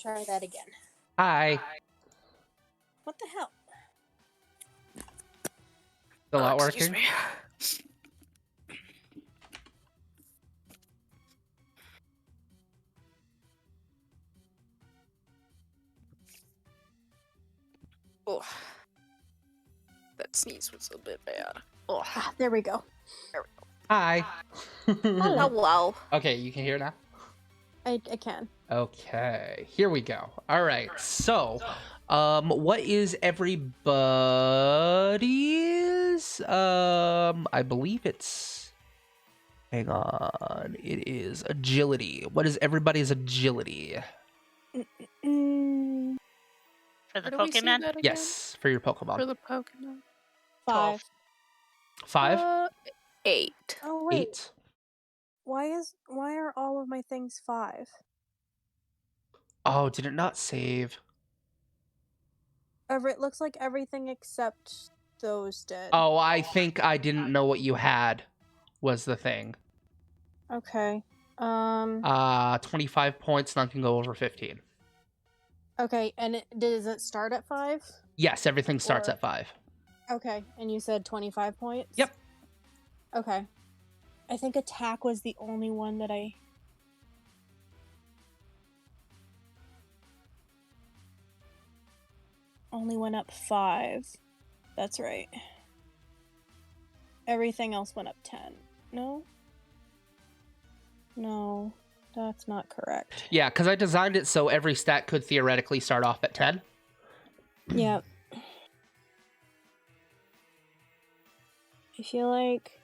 Try that again. Hi. What the hell? Still not Excuse working? me. Oh, that sneeze was a bit bad. Oh, Ah, there we go. Hi. hello. Okay, you can hear now? I can. Okay, here we go. All right, so, what is everybody's? I believe it's. Hang on, it is agility. What is everybody's agility? Mm, For the Where do we see Pokemon? that again? Yes, for your Pokemon. For the Pokemon. 5. 5, 8. Oh wait. 8. Why are all of my things 5? Oh, did it not save? It looks like everything except those did. Oh, I think I didn't know what you had. Was the thing. Okay. 25 points. None can go over 15. Okay, and does it start at 5? Yes, everything starts Or- at 5. Okay, and you said 25 points? Yep. Okay. I think attack was the only one that I... Only went up 5. That's right. Everything else went up 10. No? No, that's not correct. Yeah, because I designed it so every stat could theoretically start off at 10. Yep. I feel like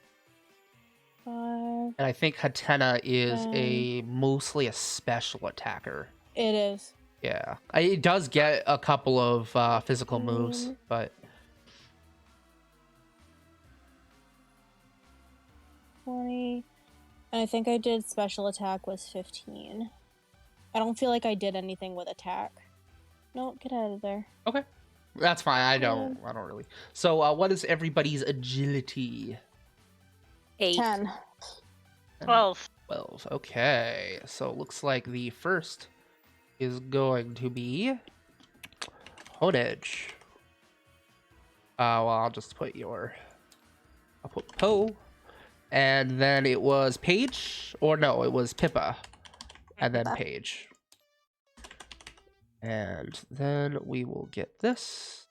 5. And I think Hatena is mostly a special attacker. It is. Yeah. It does get a couple of physical moves, but... 20. And I think I did special attack was 15. I don't feel like I did anything with attack. No, get out of there. Okay. That's fine. I don't really. So, what is everybody's agility? 8. 10. 12. 12. Okay. So, it looks like the first is going to be Honedge. Well, I'll just put I'll put Poe. And then it was Paige, or no, it was Pippa, and then Paige. And then we will get this.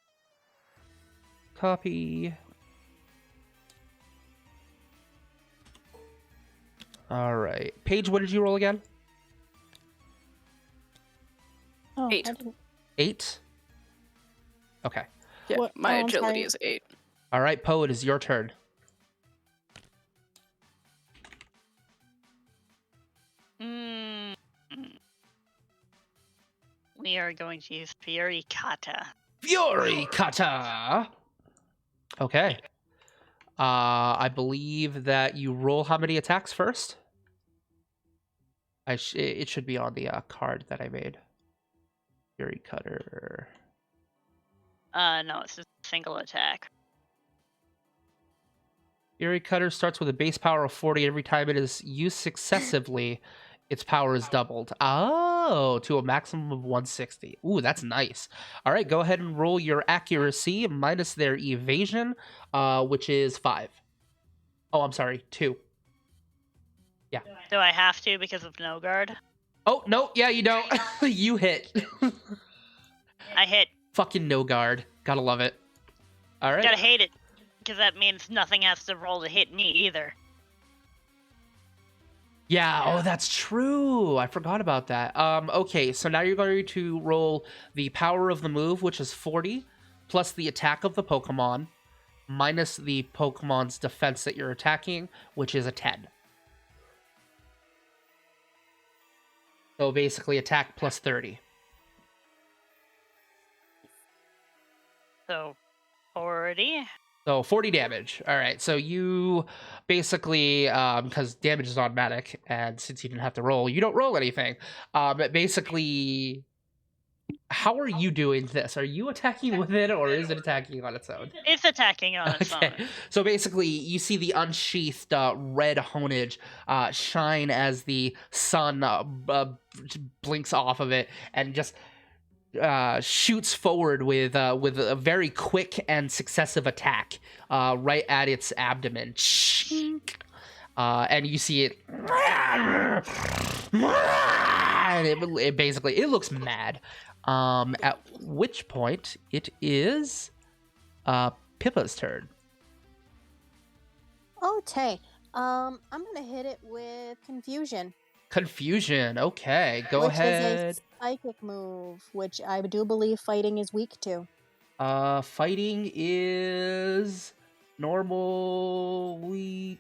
Copy. All right. Paige, what did you roll again? Oh, 8. 8? Okay. Yeah, What- my I'm agility sorry. is 8. All right, Poe, it is your turn. We are going to use Fury Kata. Fury Kata. Okay. I believe that you roll how many attacks first? It should be on the card that I made. Fury Cutter. No, it's just a single attack. Fury Cutter starts with a base power of 40. Every time it is used successively, its power is doubled. Oh, to a maximum of 160. Ooh, that's nice. All right, go ahead and roll your accuracy minus their evasion, which is 5. Oh, I'm sorry, 2. Yeah. Do I have to because of no guard? Oh, no, yeah, you don't. You hit. I hit. Fucking no guard. Gotta love it. All right. Gotta hate it. Because that means nothing has to roll to hit me either. Yeah, oh, that's true. I forgot about that. Okay, so now you're going to roll the power of the move, which is 40, plus the attack of the Pokemon, minus the Pokemon's defense that you're attacking, which is a 10. So basically attack plus 30. So, 40. So 40 damage. All right. So you basically, because damage is automatic, and since you didn't have to roll, you don't roll anything. But basically, how are you doing this? Are you attacking with it, or is it attacking on its own? It's attacking on its Okay. own. So basically, you see the unsheathed red honage shine as the sun blinks off of it, and just shoots forward with a very quick and successive attack right at its abdomen. And you see it, and it basically looks mad. At which point it is Pippa's turn. Okay. I'm gonna hit it with confusion. Confusion. Okay, go which ahead. is a psychic move, which I do believe fighting is weak to. Fighting is normal, weak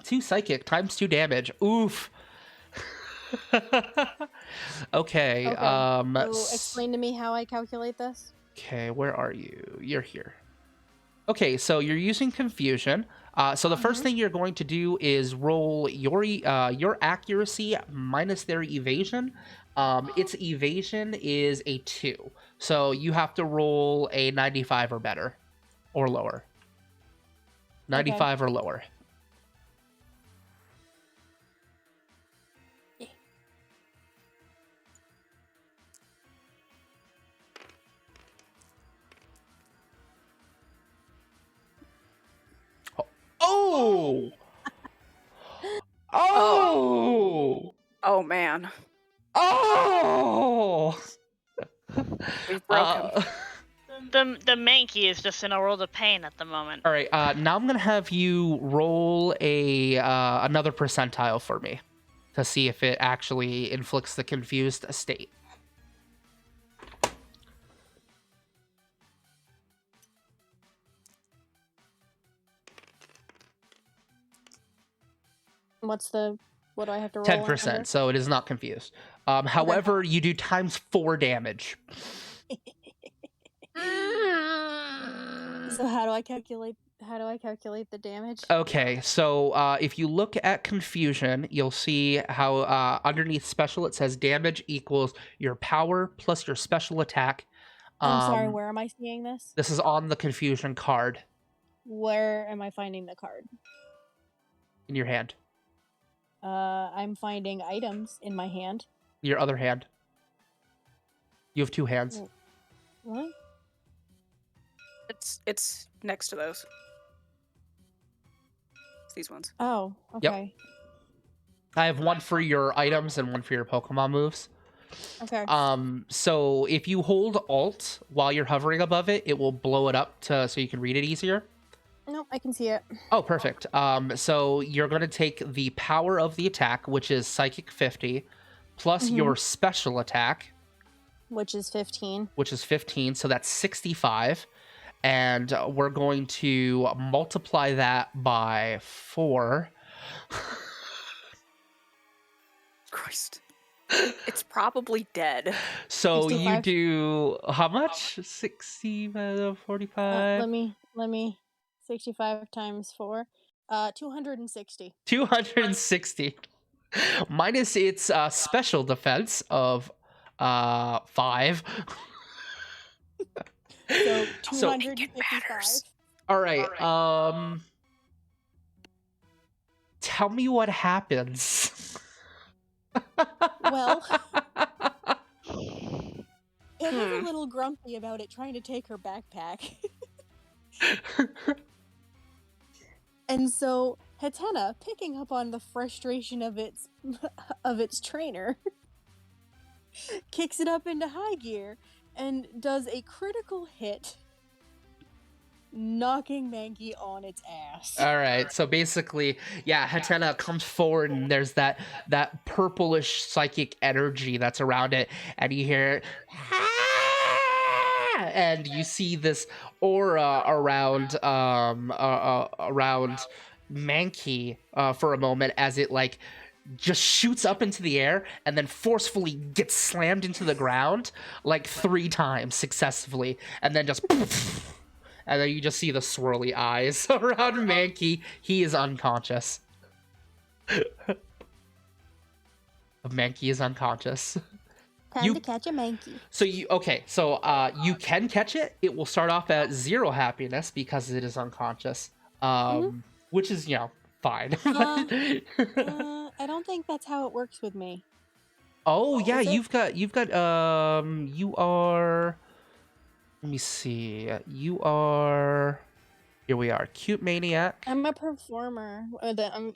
2 psychic times 2 damage. Oof. Okay. So explain to me how I calculate this. Okay, where are you? You're here. Okay, so you're using confusion. So the first thing you're going to do is roll your accuracy minus their evasion. Its evasion is a 2, so you have to roll a 95 or better, or lower. 95 or lower. Oh! Oh! Oh man, Oh! we've broken. The Mankey is just in a world of pain at the moment. All right. Now I'm gonna have you roll a another percentile for me to see if it actually inflicts the confused state. What do I have to roll? 10%, so it is not confused. However, you do times 4 damage. So how do I calculate the damage? Okay, so if you look at confusion, you'll see how underneath special it says damage equals your power plus your special attack. I'm sorry, where am I seeing this? This is on the confusion card Where am I finding the card? in your hand. I'm finding items in my hand. Your other hand. You have 2 hands. What? It's next to those. It's these ones. Oh, okay. I have one for your items and one for your Pokemon moves. Okay. So if you hold Alt while you're hovering above it, it will blow it up so you can read it easier. Nope, I can see it. Oh, perfect. So you're going to take the power of the attack, which is Psychic 50, plus your special attack, Which is 15. which is 15, so that's 65. And we're going to multiply that by 4. Christ. It's probably dead. So you 65. do how much? 60, 45? Let me 65 times 4. 260. 260. Minus its special defense of 5. So So 255. all right. Tell me what happens. Well, it was a little grumpy about it trying to take her backpack. And so Hatena, picking up on the frustration of its trainer, kicks it up into high gear and does a critical hit, knocking Mankey on its ass. All right. So basically, yeah, Hatena comes forward and there's that purplish psychic energy that's around it, and you hear "Ah!" and you see this aura around around Mankey for a moment as it like just shoots up into the air and then forcefully gets slammed into the ground like 3 times successively, and then just and then you just see the swirly eyes around Mankey. He is unconscious. Mankey is unconscious. Time to catch a Mankey. So you you can catch it. It will start off at 0 happiness because it is unconscious. Which is, fine. I don't think that's how it works with me. Oh yeah, Is it? you've got you are, let me see. You are, here we are. Cute maniac. I'm a performer.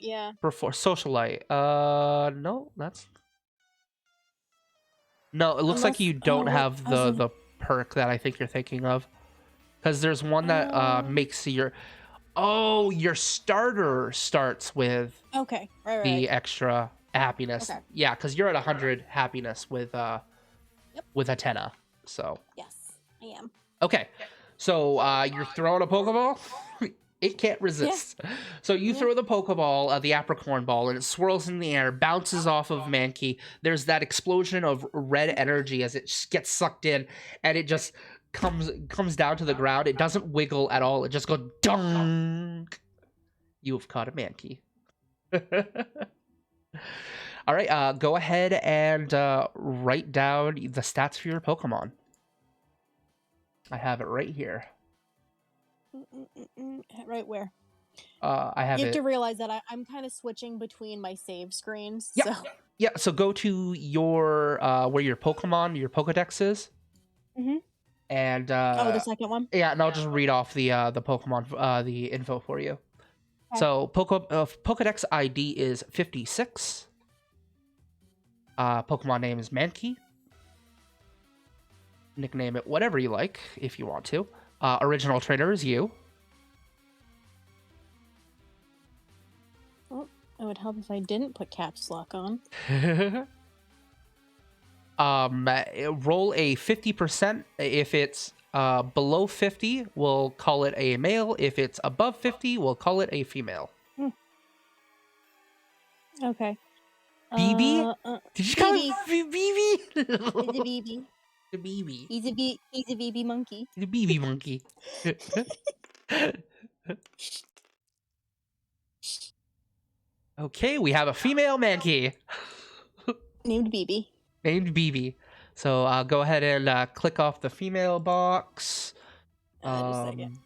Yeah. Socialite. No, no, it looks like Unless- you don't wait, have I was in- the perk that I think you're thinking of. Because there's one that makes your starter starts with Okay. Right. the extra happiness. Okay. Yeah, because you're at 100 happiness with with Hatena. So Yes, I am. okay. So you're throwing a Pokeball? It can't resist. So you throw the Pokeball, the Apricorn ball, and it swirls in the air, bounces off of Mankey. There's that explosion of red energy as it gets sucked in, and it just comes down to the ground. It doesn't wiggle at all. It just goes dunk. You have caught a Mankey. All right, go ahead and write down the stats for your Pokemon. I have it right here. Right where? I have You have it. to realize that I'm kind of switching between my save screens. Yep. So. Yeah, so go to your where your Pokedex is. And the second one? yeah, and I'll just read off the Pokemon the info for you. Okay. So Pokedex ID is 56. Pokemon name is Mankey. Nickname it whatever you like if you want to. Original trainer is you. Oh, it would help if I didn't put caps lock on. Roll a 50%. If it's below 50, we'll call it a male. If it's above 50, we'll call it a female. Okay. BB? Did you call BB. it BB? He's a BB. The BB. He's a BB monkey. The BB monkey. Okay, we have a female Mankey Named BB. named BB. So go ahead and click off the female box. Just a second.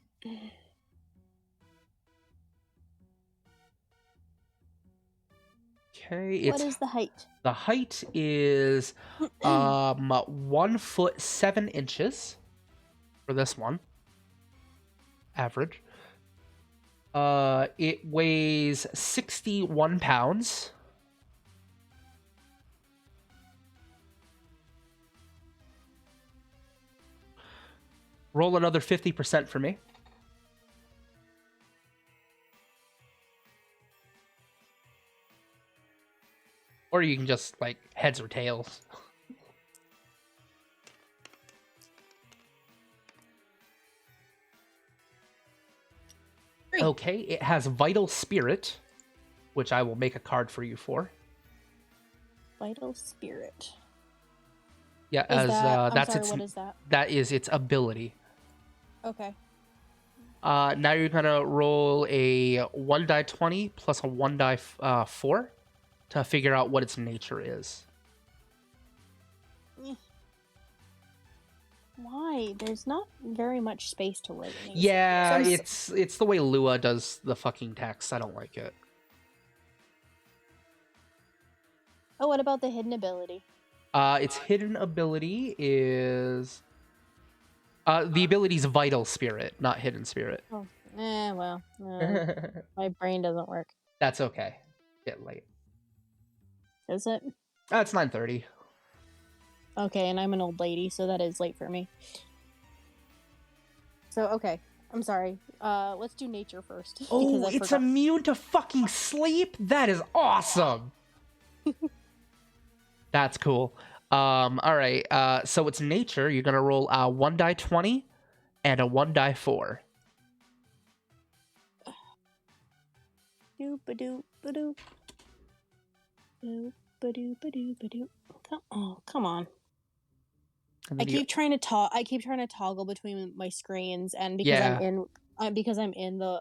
Okay, What is the height? the height is 1 foot 7 inches for this one. Average. It weighs 61 pounds. Roll another 50% for me. Or you can just, like, heads or tails. Okay, it has Vital Spirit, which I will make a card for you for. Vital spirit. Yeah, Is as that? I'm that's sorry. its What is that? that is its ability. Okay. Now you're gonna roll a 1 die 20 plus a 1 die 4 to figure out what its nature is. Why? There's not very much space to write these. Yeah, So I'm it's the way Lua does the fucking text. I don't like it. Oh, what about the hidden ability? Its hidden ability is the ability's vital spirit, not hidden spirit. Oh, well, my brain doesn't work. That's okay. Get late. Does it? It's 9:30. Okay, and I'm an old lady, so that is late for me. So, okay. I'm sorry. Let's do nature first. because Oh, I it's forgot. immune to fucking sleep? That is awesome. That's cool. All right. So it's nature. You're gonna roll a 1 die 20 and a 1 die 4. Doop-a-doop-a-doop. Doop-a-doop-a-doop-a-doop. Oh, come on. And I then you- keep trying to toggle between my screens, and because Yeah. I'm in the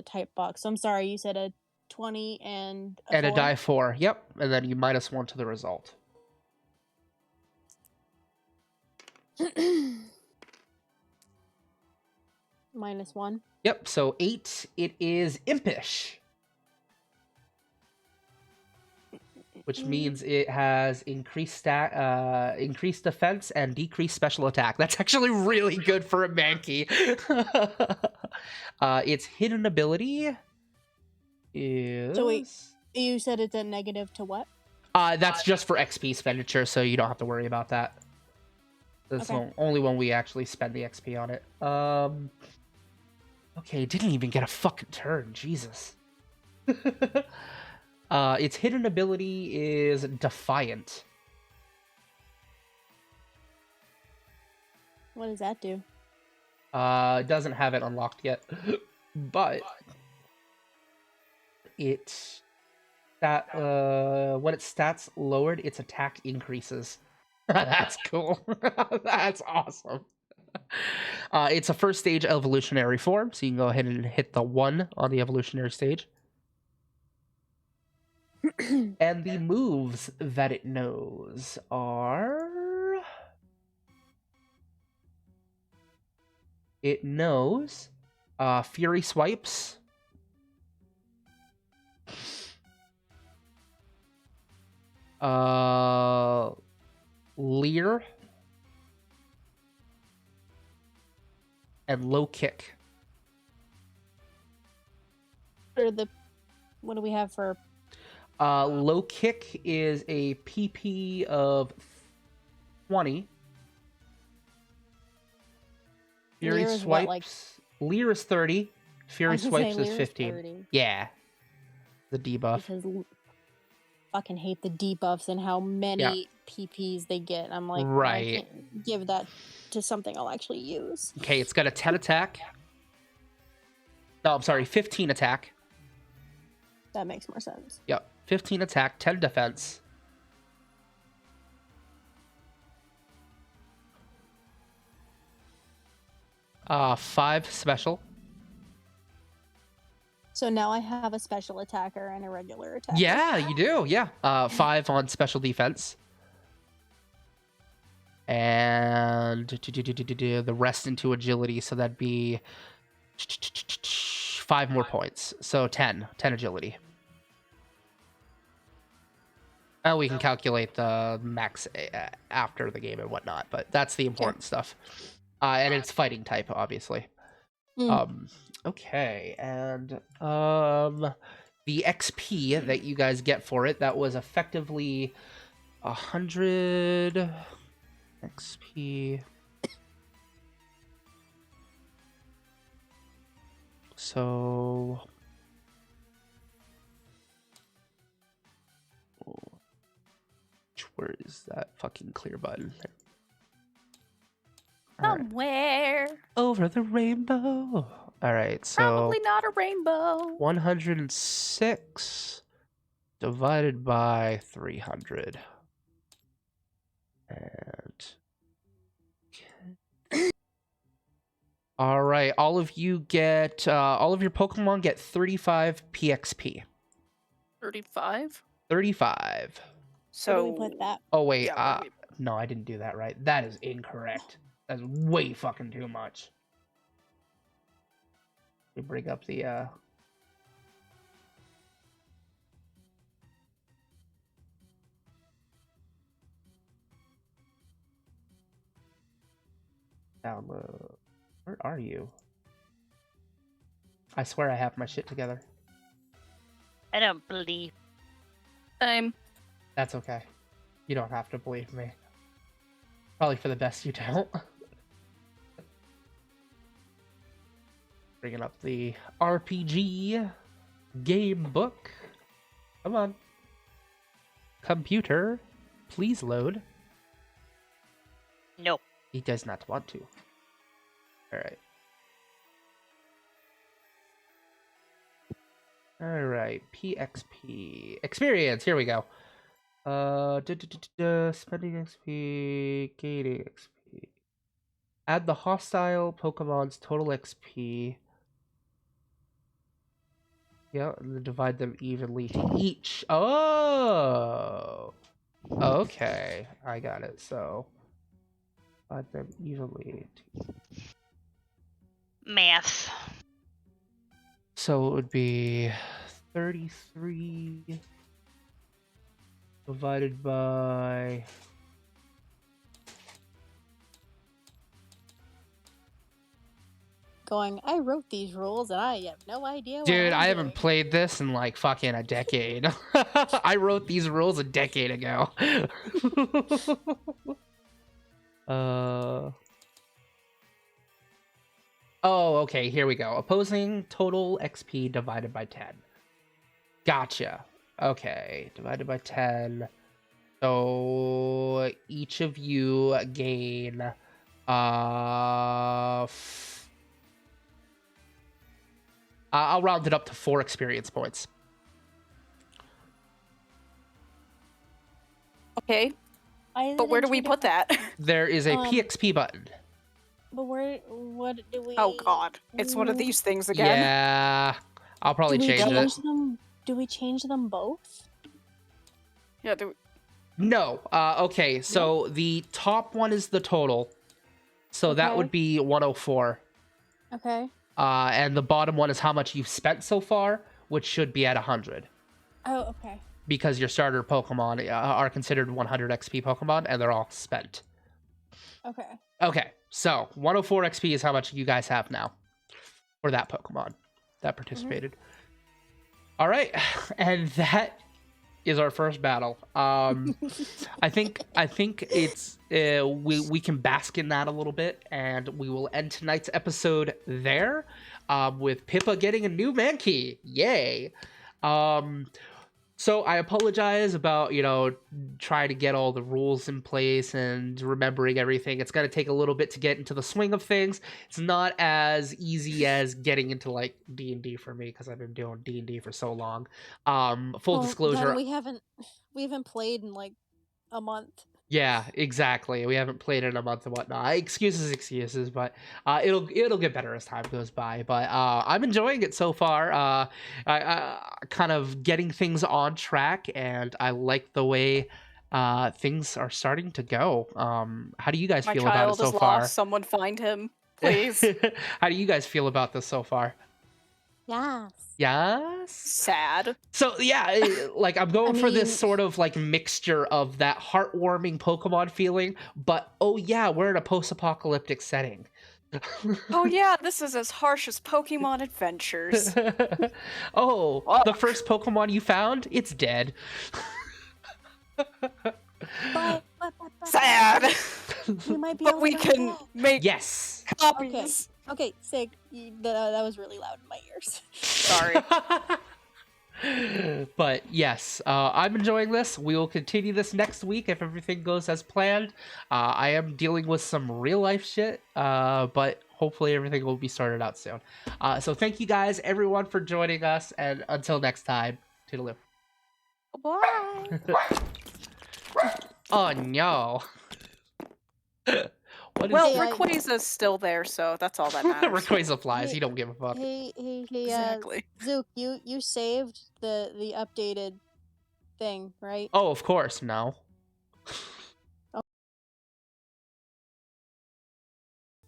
type box. So I'm sorry. You said a 20 and a and a 4? die 4. Yep. And then you -1 to the result. -1. Yep. So 8. It is impish, which means it has increased increased defense and decreased special attack. That's actually really good for a Mankey. Its hidden ability is. So wait, you said it's a negative to what? That's just for XP expenditure, so you don't have to worry about that. That's Okay. only when we actually spend the XP on it. Okay, didn't even get a fucking turn. Jesus. Its hidden ability is Defiant. What does that do? It doesn't have it unlocked yet, but when its stats lowered, its attack increases. That's cool. That's awesome. It's a first stage evolutionary form, so you can go ahead and hit the 1 on the evolutionary stage. And the moves that it knows are... It knows Fury Swipes, Leer, and Low Kick. What do we have for? Low Kick is a PP of 20. Fury Leer is Swipes. what, like- Leer is 30. Fury I was gonna say Swipes is Leer 15. 30. Yeah. The debuff. Because fucking hate the debuffs and how many PPs they get. I'm like, Right. I can't give that to something I'll actually use. Okay, it's got a 10 attack. No, I'm sorry, 15 attack. That makes more sense. Yep. 15 attack, 10 defense. Uh, 5 special. So now I have a special attacker and a regular attacker. Yeah, you do. Yeah. 5 on special defense. And the rest into agility, so that'd be 5 more points. So 10 agility. We can calculate the max after the game and whatnot, but that's the important stuff. And it's fighting type, obviously. Okay, and the XP that you guys get for it, that was effectively 100 XP. So where is that fucking clear button? All right. Somewhere. Over the rainbow. All right, so Probably not a rainbow. 106 divided by 300. And all right, all of you get all of your Pokemon get 35 PXP. 35? 35. Where So do we put that? Oh wait, Yeah, where do no, I didn't do that right. That is incorrect. That's way fucking too much. We bring up the download. Where are you? I swear I have my shit together. I don't believe. Same. That's okay. You don't have to believe me. Probably for the best you don't. Bringing up the RPG game book. Come on. Computer, please load. Nope. He does not want to. Alright. Alright, PXP. Experience, here we go. Spending XP, gaining XP. Add the hostile Pokemon's total XP. Yeah, and then divide them evenly to each. Oh! Okay, I got it. So, divide them evenly to... Math. So it would be 33 divided by... Going, I wrote these rules and I have no idea what Dude, I'm I doing. haven't played this in like fucking a decade. I wrote these rules a decade ago. Oh, okay, here we go. Opposing total XP divided by 10. Gotcha. Okay, divided by 10. So each of you gain I'll round it up to 4 experience points. Okay, Why is but it where in do two we put different- that? There is a PXP button. But what do we? Oh god, it's one of Mm. these things again. Yeah, I'll probably do we change it. them? Do we change them both? Yeah, No. Okay, so the top one is the total. So that Okay. would be 104. Okay. And the bottom one is how much you've spent so far, which should be at 100. Oh, okay. Because your starter Pokemon are considered 100 XP Pokemon, and they're all spent. Okay. Okay, so 104 XP is how much you guys have now for that Pokemon that participated. All right, and that is our first battle. I think it's we can bask in that a little bit, and we will end tonight's episode there with Pippa getting a new Mankey. Yay! So I apologize about, trying to get all the rules in place and remembering everything. It's going to take a little bit to get into the swing of things. It's not as easy as getting into like D&D for me because I've been doing D&D for so long. Full Well, disclosure. then we haven't played in like a month. Yeah, exactly. We haven't played in a month and whatnot. Excuses, but it'll get better as time goes by. But I'm enjoying it so far. I kind of getting things on track, and I like the way things are starting to go. How do you guys my feel about it child so is far? lost. Someone find him, please. How do you guys feel about this so far? Yes. Yes. Sad. So yeah, like I'm going for this mean- sort of like mixture of that heartwarming Pokemon feeling, but oh yeah, we're in a post-apocalyptic setting. Oh yeah, this is as harsh as Pokemon Adventures. Oh, Fuck. the first Pokemon you found, it's dead. But Sad. we might be But able we to can go back. Yes. make Okay. copies. Okay, Sig, that was really loud in my ears. Sorry. But yes, I'm enjoying this. We will continue this next week if everything goes as planned. I am dealing with some real life shit, but hopefully everything will be sorted out soon. So thank you guys, everyone, for joining us, and until next time, toodaloo. Why? Oh no. What is Well, Hey, I- Rayquaza's still there, so that's all that matters. Rayquaza flies. Hey- You don't give a fuck. Hey, Exactly. Zook, you saved the updated thing, right? Oh, of course, no.